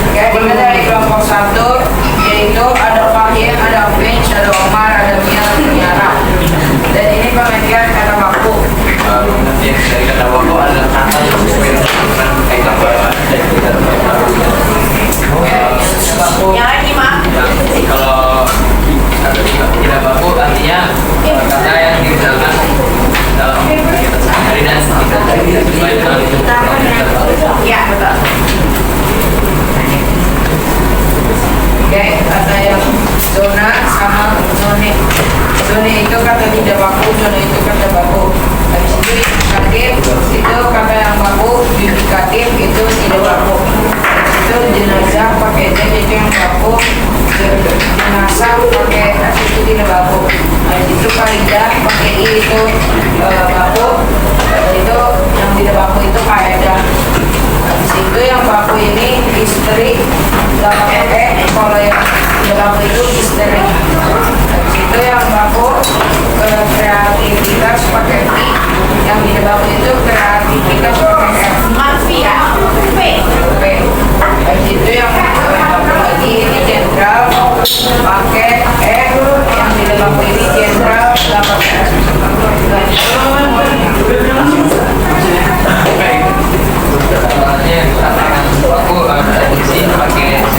Oke, dimulai dari kelompok 1, yaitu ada Fahim, ada Finch, ada Omar, ada Mia, ada Tiara. Dan ini pengertian kata baku. Pengertian dari kata baku adalah kata yang sesuai dengan kaitan bahasa dan tidak baku. Yang lain gimana? Kalau tidak baku artinya kata yang digunakan dalam kegiatan sehari-hari dan tidak sesuai dengan Ya, betul. Oke, kata yang zona sama zone. Zone itu kata tidak baku, zona itu kata baku. Habis indikatif itu kata yang baku, indikatif itu tidak baku. Itu jenazah pakai Z itu yang baku, jenazah pakai S itu tidak baku. Itu kaidah pakai I itu baku. Itu yang tidak baku itu kaidah. Habis itu yang baku ini istri nggak pakai E, kalau yang tidak baku itu istri. Habis itu yang baku kreativitas pakai I, yang tidak baku itu kreativitas pakai F. Mafia P. Habis itu yang baku lagi ini jenderal pakai E, yang tidak baku ini jenderal nggak pakai S. Aku bensin pakai Z,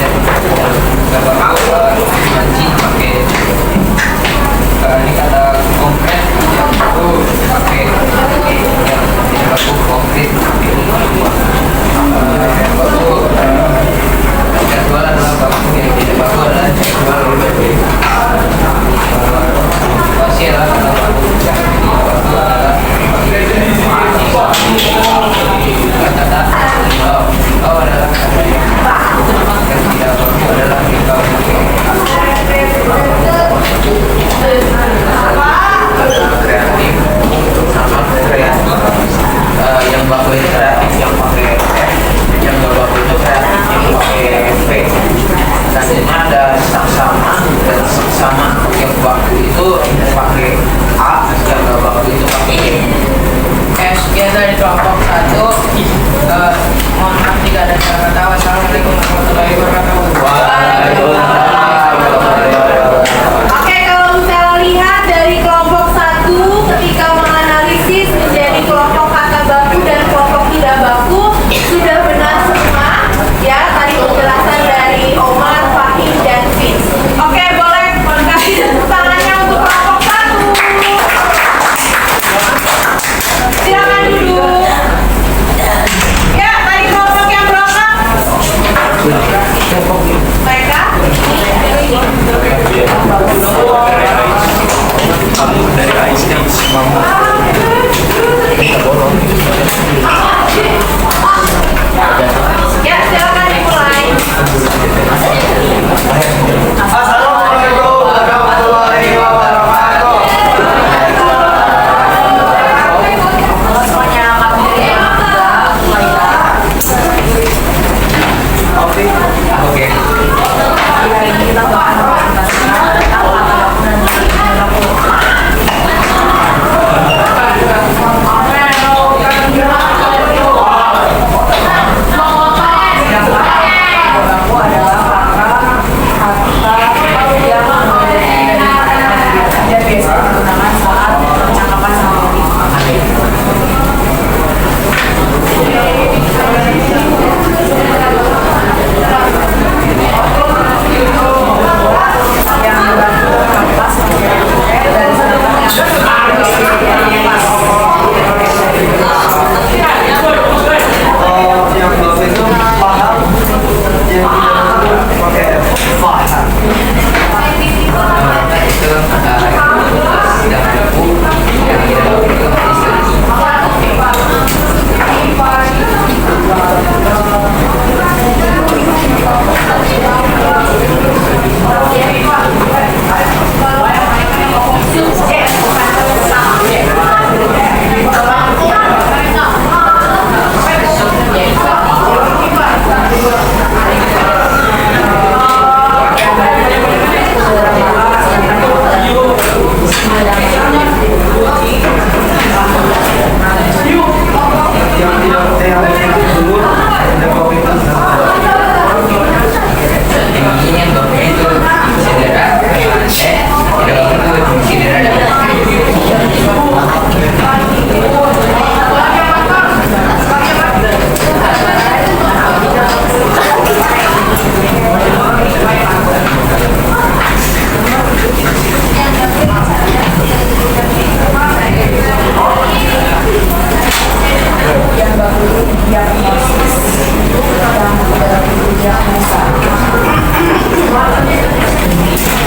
gambar aku bensin pakai ini kata konkret yang aku pakai yang aku konkret yang baku jadwal adalah baku, yang tidak baku adalah jadwal pasti adalah baku, yang tidak baku adalah kata oh adalah kata yang tidak baku adalah kita kreatif sama kreatif. Yang baku itu kreatif yang pakai F, yang nggak baku itu kreatif yang pakai V. Selanjutnya ada saksama dan seksama. Yang baku itu pakai A, yang nggak baku itu pakai E. Sekian dari kelompok 1. Mohon maaf jika ada salah kata. Wassalamualaikum warahmatullahi wabarakatuh. Oke, kalau misalnya lihat dari kelompok 1 ketika menganalisis menjadi kelompok kata baku dan kelompok tidak baku sudah benar semua ya, tadi penjelasan dari Omar, Fahim, dan Fitz. Oke, boleh kasih tepuk tangannya untuk kelompok 1. Silakan duduk. Ya, tadi kelompok yang berapa? Mereka? Dari Aisyah Mama. Ya, silakan dimulai. Assalamualaikum warahmatullahi wabarakatuh. Semuanya materi yang ketiga, Oke. hari ini kita bahas tentang kata baku dan tidak baku.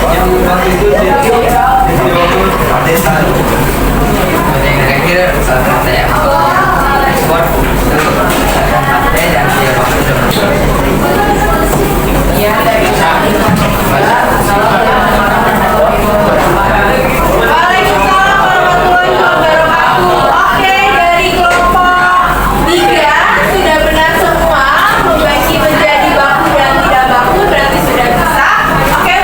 Yang baku itu jadi desa. Yang terakhir saya ekspor partai dan dia waktu Ya, dari Waalaikumsalam warahmatullahi wabarakatuh. Oke, dari kelompok 3 sudah benar semua membagi menjadi baku dan tidak baku, berarti sudah bisa. Oke,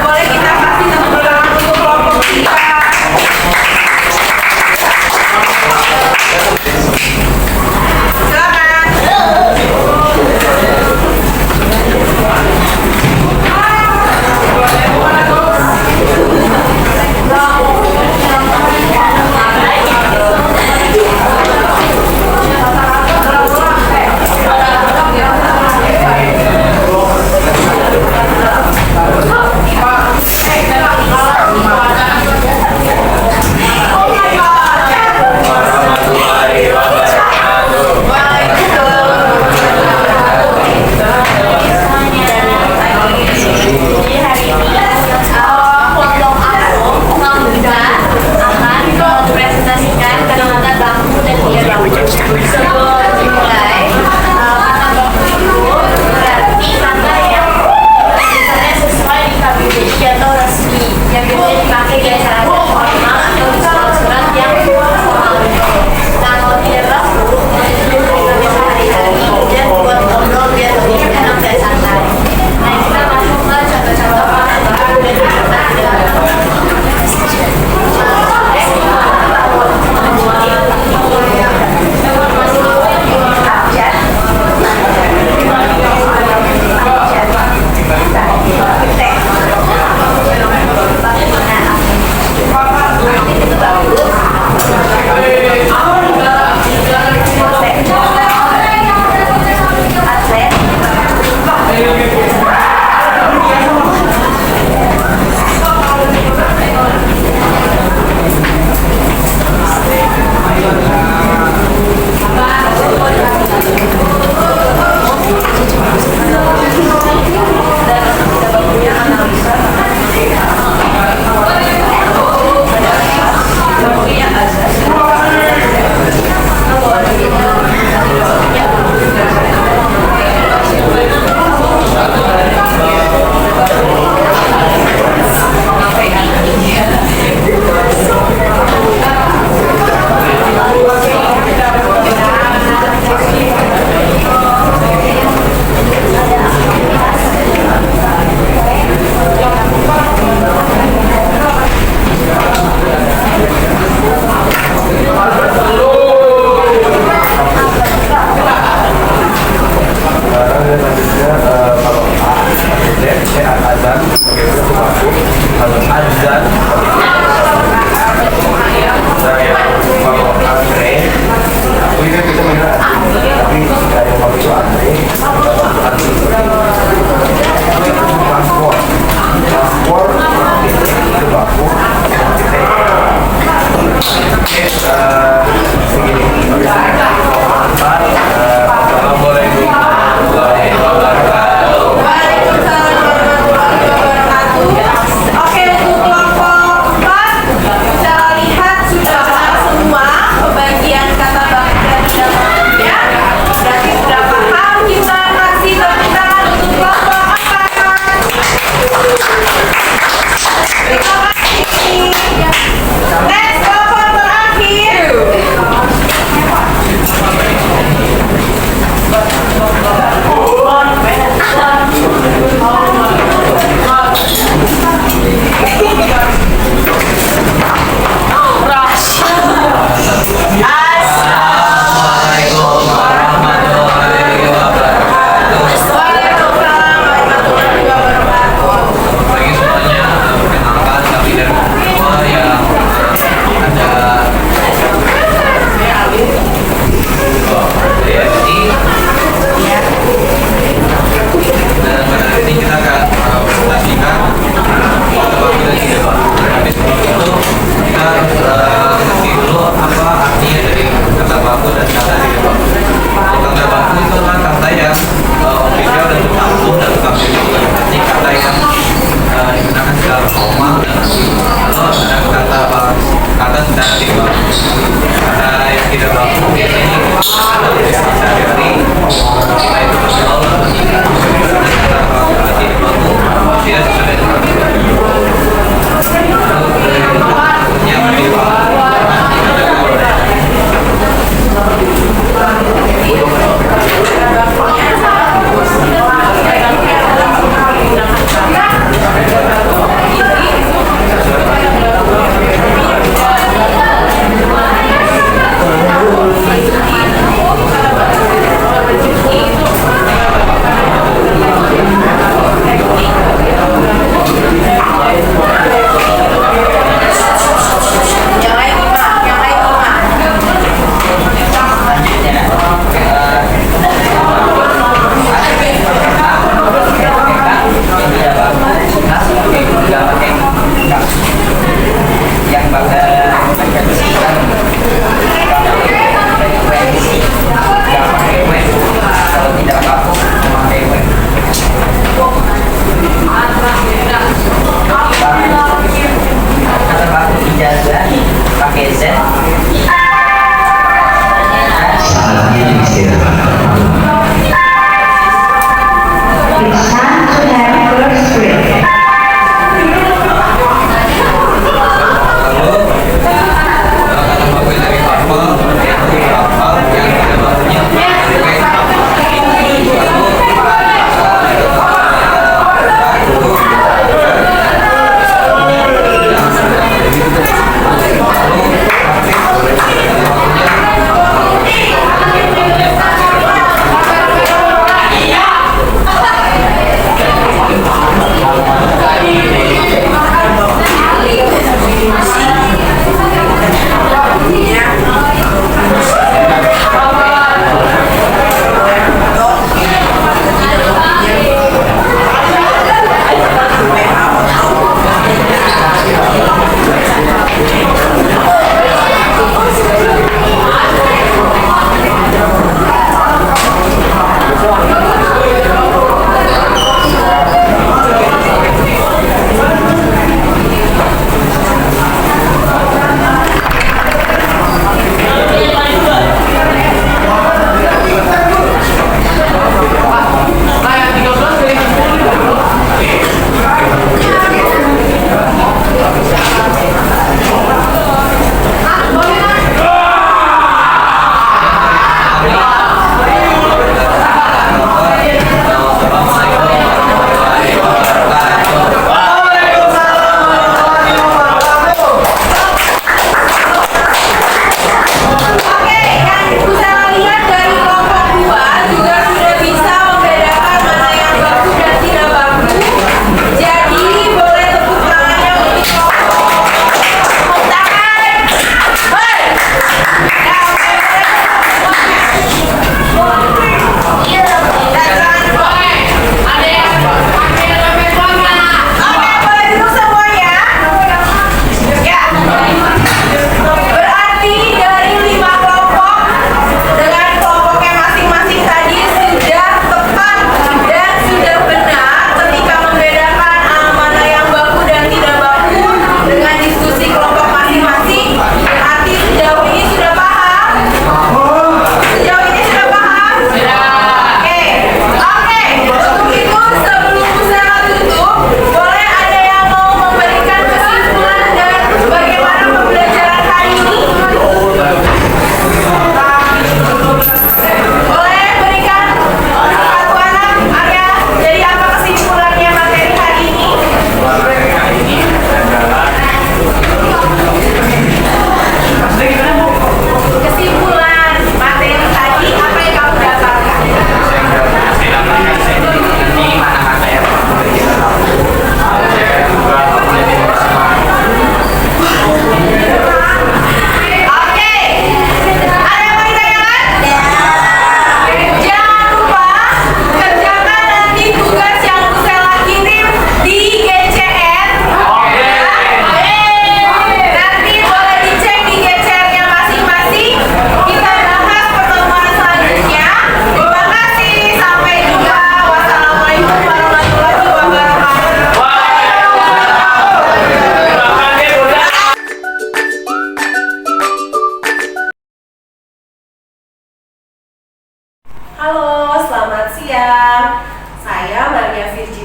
boleh kita kasih tepuk tangan untuk kelompok 3. Silakan.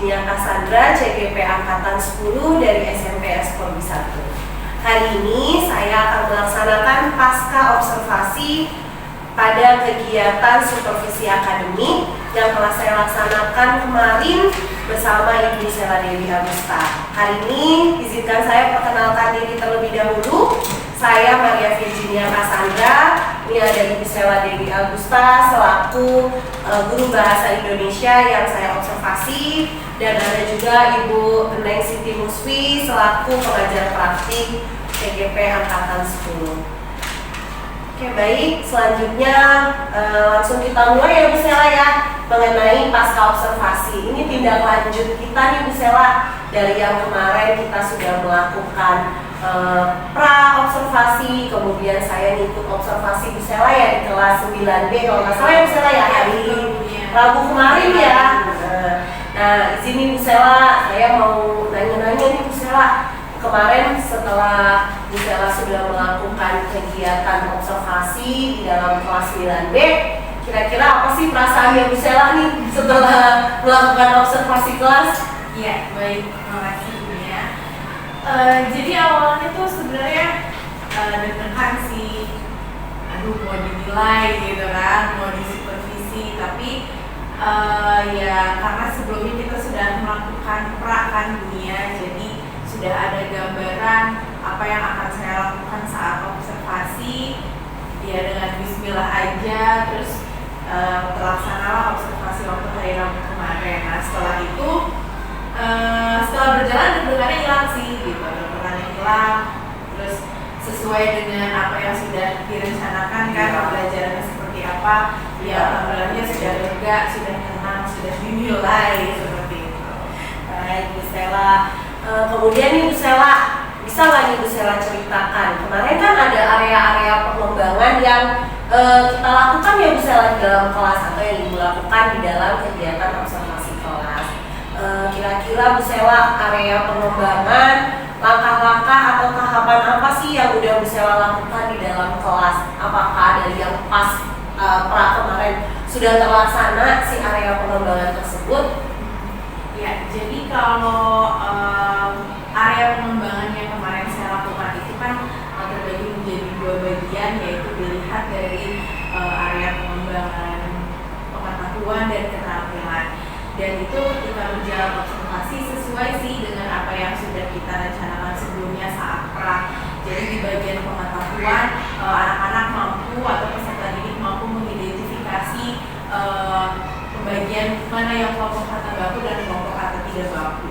Virginia Cassandra, CGP Angkatan 10 dari SMP Eskorbi 1. Hari ini saya akan melaksanakan pasca observasi pada kegiatan supervisi akademik yang telah saya laksanakan kemarin bersama Ibu Sela Dewi Agusta. Hari ini izinkan saya perkenalkan diri terlebih dahulu. Saya Maria Virginia Cassandra. Ini ada Ibu Sela Dewi Agusta selaku guru bahasa Indonesia yang saya observasi, dan ada juga Ibu Neng Siti Musfi selaku pengajar praktik CGP Angkatan 10. Oke, baik, selanjutnya langsung kita mulai ya Bu Sela ya, mengenai pasca observasi. Ini tindak lanjut kita nih Bu Sela, dari yang kemarin kita sudah melakukan pra observasi, kemudian saya ngikut observasi Bu Sela ya di kelas 9B kalau nggak salah ya Bu Sela ya, hari Rabu kemarin ya. Nah, izinin Bu Sela, saya mau nanya-nanya nih Bu Sela. Kemarin setelah Bu Sela sudah melakukan kegiatan observasi di dalam kelas 9B, kira-kira apa sih perasaannya Bu Sela nih setelah melakukan observasi kelas? Iya, baik, terima kasih Bu ya. Jadi awalnya tuh sebenarnya deg-degan sih, aduh mau dinilai gitu kan, mau disupervisi, tapi ya karena sebelumnya kita sudah melakukan pra kan dunia, jadi sudah ada gambaran apa yang akan saya lakukan saat observasi. Ya dengan bismillah aja, terus terlaksanalah observasi waktu hari Rabu kemarin. Nah setelah itu setelah berjalan deg-degannya hilang sih gitu, deg-degannya hilang, terus sesuai dengan apa yang sudah direncanakan kan pembelajarannya seperti apa, ya alhamdulillahnya sudah lega, sudah tenang, sudah dinilai seperti itu. Baik Bu Sela. Kemudian nih Bu Sela, bisa nggak nih Bu Sela ceritakan, kemarin kan ada area-area pengembangan yang kita lakukan ya Bu Sela di dalam kelas, atau yang Ibu lakukan di dalam kegiatan observasi kelas. Kira-kira Bu Sela, area pengembangan, langkah-langkah atau tahapan apa sih yang udah Bu Sela lakukan di dalam kelas? Apakah dari yang pas pra kemarin sudah terlaksana si area pengembangan tersebut? Ya, jadi kalau area pengembangan yang kemarin saya lakukan itu kan terbagi menjadi dua bagian, yaitu dilihat dari area pengembangan pengetahuan dan keterampilan. Dan itu ketika berjalan observasi sesuai sih dengan apa yang sudah kita rencanakan sebelumnya saat pra. Jadi di bagian pengetahuan, anak-anak mampu atau peserta didik mampu mengidentifikasi pembagian mana yang kelompok kata baku dan kelompok kata tidak baku.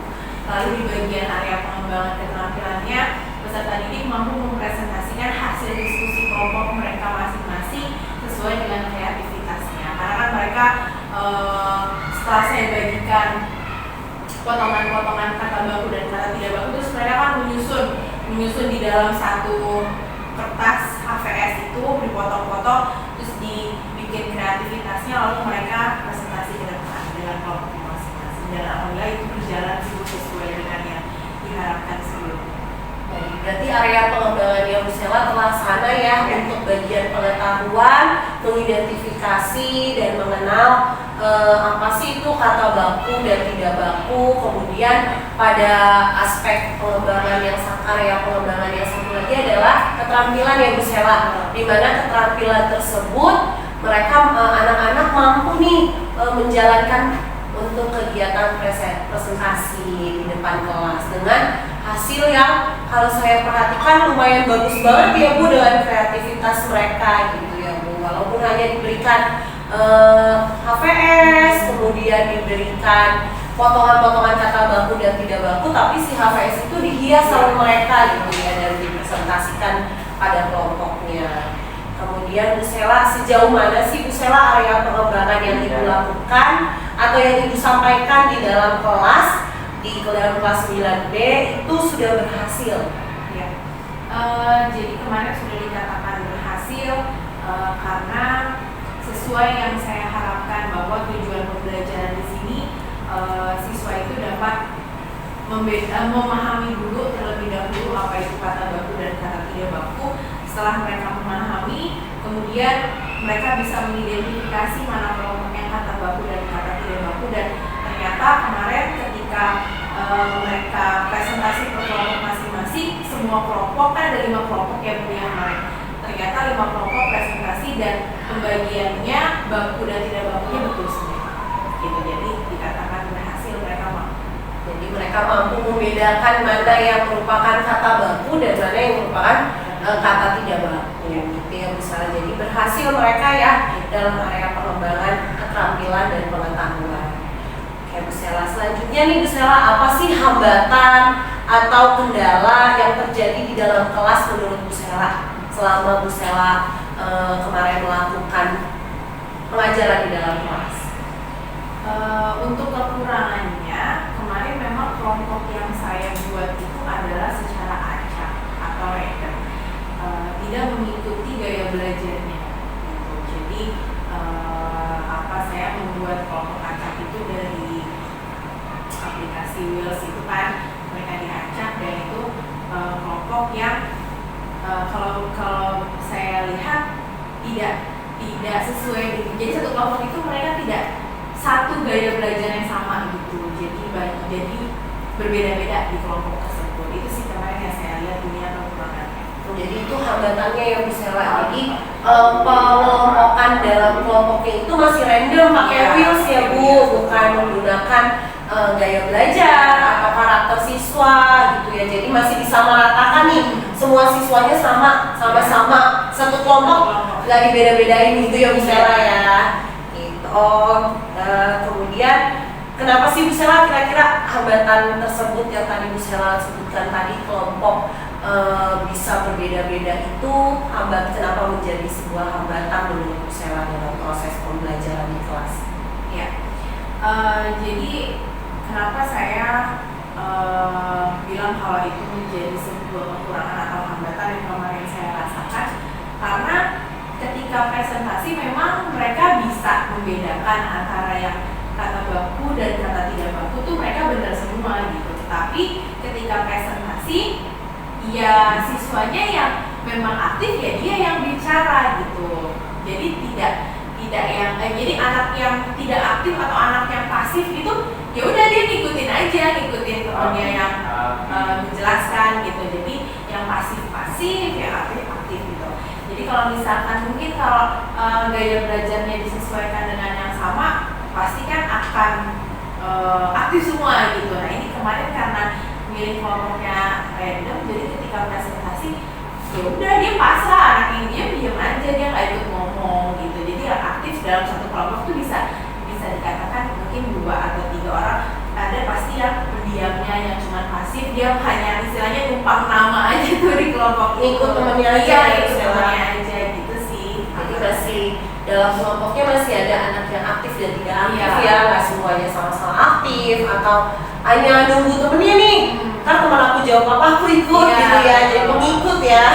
Lalu di bagian area pengembangan keterampilannya, peserta didik mampu mempresentasikan hasil diskusi kelompok mereka masing-masing sesuai dengan kreativitasnya. Karena kan mereka setelah saya bagikan potongan-potongan kata baku dan kata tidak baku, terus mereka kan menyusun di dalam satu kertas HVS itu, dipotong-potong, terus dibikin kreativitasnya, lalu mereka presentasi ke depan dengan kelompok masing-masing. Dan alhamdulillah itu berjalan sesuai dengan yang diharapkan sebelumnya. Berarti area pengembangan yang Bu Sela terlaksana ya, untuk bagian pengetahuan, mengidentifikasi dan mengenal apa sih itu kata baku dan tidak baku. Kemudian pada aspek pengembangan yang area pengembangan yang satu lagi adalah keterampilan ya Bu Sela, di mana keterampilan tersebut mereka anak-anak mampu nih menjalankan untuk kegiatan presentasi di depan kelas dengan hasil yang kalau saya perhatikan lumayan bagus banget ya Bu, dengan kreativitas mereka gitu ya Bu. Walaupun hanya diberikan HVS, kemudian diberikan potongan-potongan kata baku dan tidak baku, tapi si HVS itu dihias sama mereka gitu ya, dan dipresentasikan pada kelompoknya. Kemudian Bu Sela, sejauh mana sih Bu Sela area pengembangan yang Ibu lakukan atau yang Ibu sampaikan di dalam kelas, di dalam kelas 9B itu sudah berhasil? Ya. Jadi kemarin sudah dikatakan berhasil karena sesuai yang saya harapkan, bahwa tujuan pembelajaran di sini siswa itu dapat memahami dulu terlebih dahulu apa itu kata baku dan kata tidak baku. Setelah mereka memahami, kemudian mereka bisa mengidentifikasi mana kelompok yang kata baku dan kata tidak baku. Dan ternyata kemarin ketika mereka presentasi per kelompok masing-masing, semua kelompok kan ada 5 kelompok ya Bu yang kemarin. Ternyata 5 kelompok presentasi dan pembagiannya baku dan tidak bakunya betul semua. Gitu, jadi dikatakan berhasil mereka mampu. Jadi mereka mampu membedakan mana yang merupakan kata baku dan mana yang merupakan kata tidak baku. Gitu ya misalnya. Jadi berhasil mereka ya dalam area pengembangan keterampilan dan pengetahuan. Oke Bu Sela, selanjutnya nih Bu Sela, apa sih hambatan atau kendala yang terjadi di dalam kelas menurut Bu Sela selama Bu Sela kemarin melakukan pengajaran di dalam kelas? Untuk kekurangannya, kemarin memang kelompok yang saya buat itu adalah secara acak atau random, tidak mengikuti gaya belajarnya. Gitu. Jadi saya membuat kelompok acak itu dari aplikasi Wheels itu kan mereka diacak dan itu kelompok yang kalau saya lihat tidak sesuai. Jadi satu kelompok itu mereka tidak satu gaya belajar yang sama gitu. Jadi berbeda-beda di kelompok tersebut. Itu sih kemarin yang saya lihat dunia kekurangannya. Jadi itu hambatannya yang bisa lah. Jadi pengelompokan dalam kelompoknya itu masih random pakai wheels ya Bu, bukan menggunakan gaya belajar atau karakter siswa gitu ya. Jadi masih disamaratakan nih, semua siswanya sama-sama satu kelompok, nggak dibeda-bedain gitu ya Bu Sela ya. Gitu. Kemudian kenapa sih Bu Sela kira-kira hambatan tersebut yang tadi Bu Sela sebutkan tadi kelompok bisa berbeda-beda itu kenapa menjadi sebuah hambatan menurut Bu Sela dalam proses pembelajaran di kelas? Ya, jadi kenapa saya bilang kalau itu menjadi sebuah kekurangan atau hambatan yang kemarin saya rasakan, karena ketika presentasi memang mereka bisa membedakan antara yang kata baku dan kata tidak baku tuh mereka benar semua gitu. Tetapi ketika presentasi ya siswanya yang memang aktif ya dia yang bicara gitu. Jadi tidak yang jadi anak yang tidak aktif atau anak yang pasif gitu ya udah dia ngikutin temannya yang menjelaskan gitu. Jadi yang pasif yang aktif gitu. Jadi kalau misalkan mungkin kalau gaya belajarnya disesuaikan dengan yang sama pasti kan akan aktif semua gitu. Nah ini kemarin karena milih kelompoknya random, jadi ketika presentasi ya udah dia pasrah, anak yang diam aja, dia nggak ikut ngomong gitu. Jadi yang aktif dalam satu kelompok tuh bisa dikatakan mungkin 2 atau 3 orang. Ada pasti yang pendiamnya yang cuma pasif, dia hanya istilahnya numpang nama aja tuh di kelompok itu. Ikut temennya aja, ikut temennya aja gitu sih. Jadi masih dalam kelompoknya masih ada anak yang aktif dan tidak aktif ya, nggak semuanya sama-sama aktif atau hanya nunggu temennya nih. Kan teman aku jawab apa aku ikut gitu ya, jadi pengikut ya.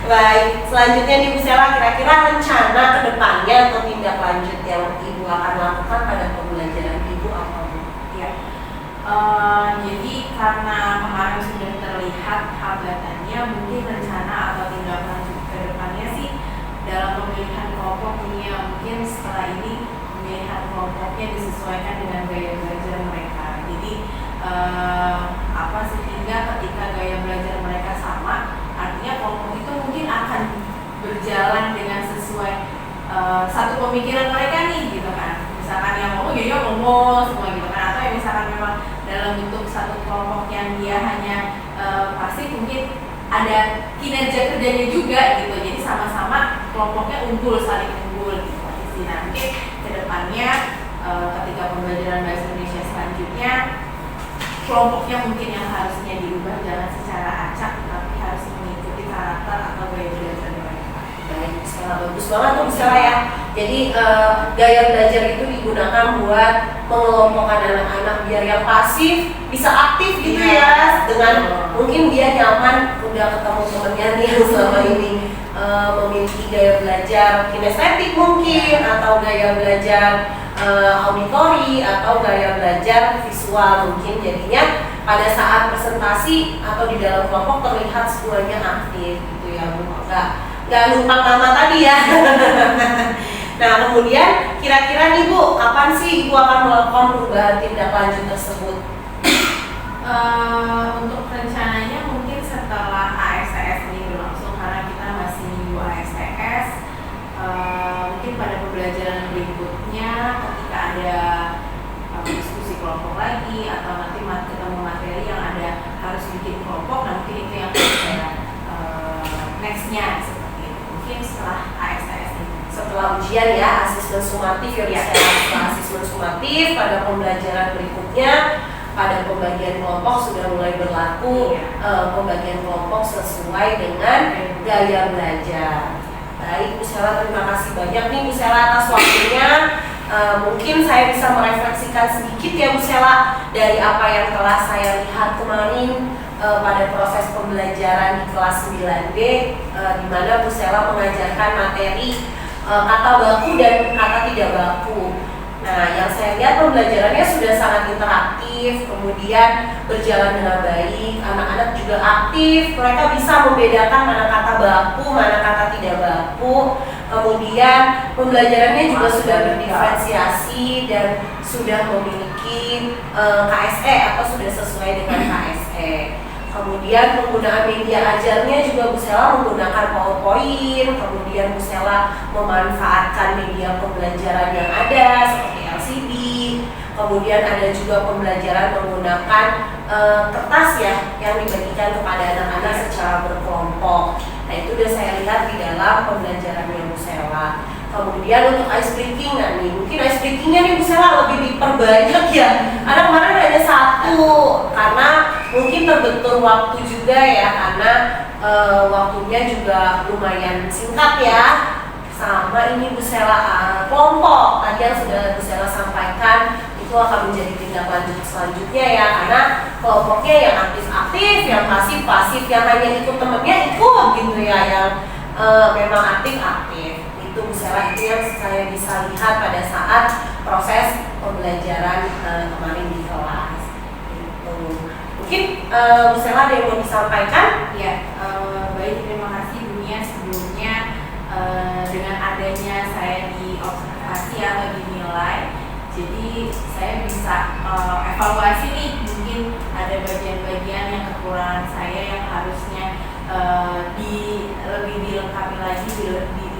Baik, selanjutnya nih Bu Sela, kira-kira rencana kedepannya atau tindak lanjut yang Ibu akan lakukan pada pembelajaran Ibu apa Bu? Ya, jadi karena kemarin sudah terlihat hambatannya, mungkin rencana atau tindak lanjut kedepannya sih dalam pemilihan kelompok ini ya, mungkin setelah ini pemilihan kelompoknya disesuaikan dengan gaya belajar mereka. Jadi sehingga ketika gaya belajar mereka sama, artinya kelompok itu mungkin akan berjalan dengan sesuai satu pemikiran mereka nih gitu kan. Misalkan yang ngomong jadi ngomong semua gitu kan, atau yang misalkan memang dalam bentuk satu kelompok yang dia hanya pasif, mungkin ada kinerja kerjanya juga gitu. Jadi sama-sama kelompoknya unggul, saling unggul gitu. Nah mungkin kedepannya ketika pembelajaran bahasa Indonesia selanjutnya, kelompoknya mungkin yang harusnya diubah, jangan secara acak tapi harus mengikuti karakter atau gaya belajar mereka. Baik, bagus banget tuh bisa ya. Jadi gaya belajar itu digunakan buat mengelompokkan anak-anak biar yang pasif bisa aktif gitu ya. Dengan mungkin dia nyaman udah ketemu temennya nih yang selama ini memiliki gaya belajar kinestetik mungkin, atau gaya belajar auditori, atau gaya belajar visual mungkin. Jadinya pada saat presentasi atau di dalam kelompok terlihat semuanya aktif gitu ya Bu. Nggak numpang nama tadi ya. Nah kemudian kira-kira nih Bu, kapan sih Ibu akan melakukan perubahan tindak lanjut tersebut? Untuk rencananya mungkin setelah ASTS ini berlangsung, karena kita masih minggu ASTS, mungkin pada pembelajaran berikutnya ketika ada diskusi kelompok lagi atau nanti ketemu materi yang ada harus bikin kelompok, nah mungkin itu yang saya nextnya seperti itu, mungkin setelah ASTS ini. Setelah ujian ya, asesmen sumatif ya, setelah asesmen sumatif pada pembelajaran berikutnya, pada pembagian kelompok sudah mulai berlaku pembagian kelompok sesuai dengan gaya belajar. Baik Bu Sela, terima kasih banyak nih Bu Sela atas waktunya. Mungkin saya bisa merefleksikan sedikit ya Bu Sela dari apa yang telah saya lihat kemarin pada proses pembelajaran di kelas 9B, di mana Bu Sela mengajarkan materi kata baku dan kata tidak baku. Nah, yang saya lihat pembelajarannya sudah sangat interaktif, kemudian berjalan dengan baik, anak-anak juga aktif, mereka bisa membedakan mana kata baku, mana kata tidak baku. Kemudian pembelajarannya juga sudah berdiferensiasi dan sudah memiliki KSE atau sudah sesuai dengan KSE. Kemudian penggunaan media ajarnya juga Bu Sela menggunakan PowerPoint, kemudian Bu Sela memanfaatkan media pembelajaran yang ada seperti LCD, kemudian ada juga pembelajaran menggunakan kertas ya yang dibagikan kepada anak-anak secara berkelompok. Nah itu sudah saya lihat di dalam pembelajarannya Bu Sela. Kemudian untuk ice breaking, nah nih mungkin ice breakingnya nih Bu Sela lebih diperbanyak ya. Karena kemarin hanya satu, karena mungkin terbentur waktu juga ya, karena waktunya juga lumayan singkat ya. Sama ini Bu Sela kelompok tadi yang sudah Bu Sela sampaikan itu akan menjadi tindak lanjut selanjutnya ya, karena kelompoknya yang aktif-aktif, yang pasif-pasif, yang hanya ikut temennya ikut gitu ya, yang memang aktif-aktif. Itu Bu Sela itu yang saya bisa lihat pada saat proses pembelajaran kemarin di kelas. Gitu. Mungkin Bu Sela ada yang mau disampaikan? Ya, baik, terima kasih Bunia. Sebelumnya dengan adanya saya diobservasi atau dinilai, jadi saya bisa evaluasi nih, mungkin ada bagian-bagian yang kekurangan saya yang harusnya lebih dilengkapi lagi,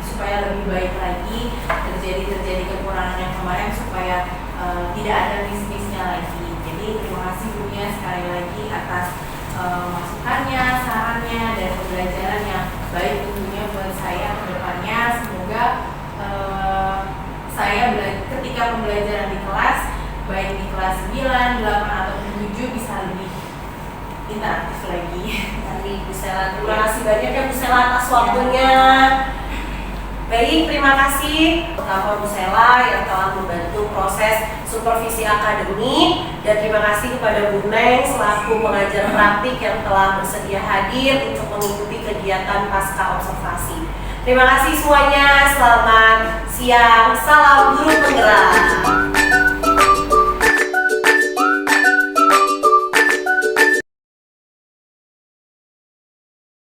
supaya lebih baik lagi, terjadi kekurangan yang kemarin supaya tidak ada miss-missnya lagi. Jadi terima kasih Bunia sekali lagi atas masukannya, sarannya, dan pembelajaran yang baik tentunya buat saya ke depannya. Semoga saya ketika pembelajaran di kelas, baik di kelas 9, 8, atau 7 bisa lebih interaktif lagi. Dari Bu Sela, terima kasih banyak ya Bu Sela atas waktunya. Baik, terima kasih terutama Bu Sela yang telah membantu proses supervisi akademik, dan terima kasih kepada Bu Neng selaku pengajar praktik yang telah bersedia hadir untuk mengikuti kegiatan pasca observasi. Terima kasih semuanya, selamat siang, salam guru penggerak.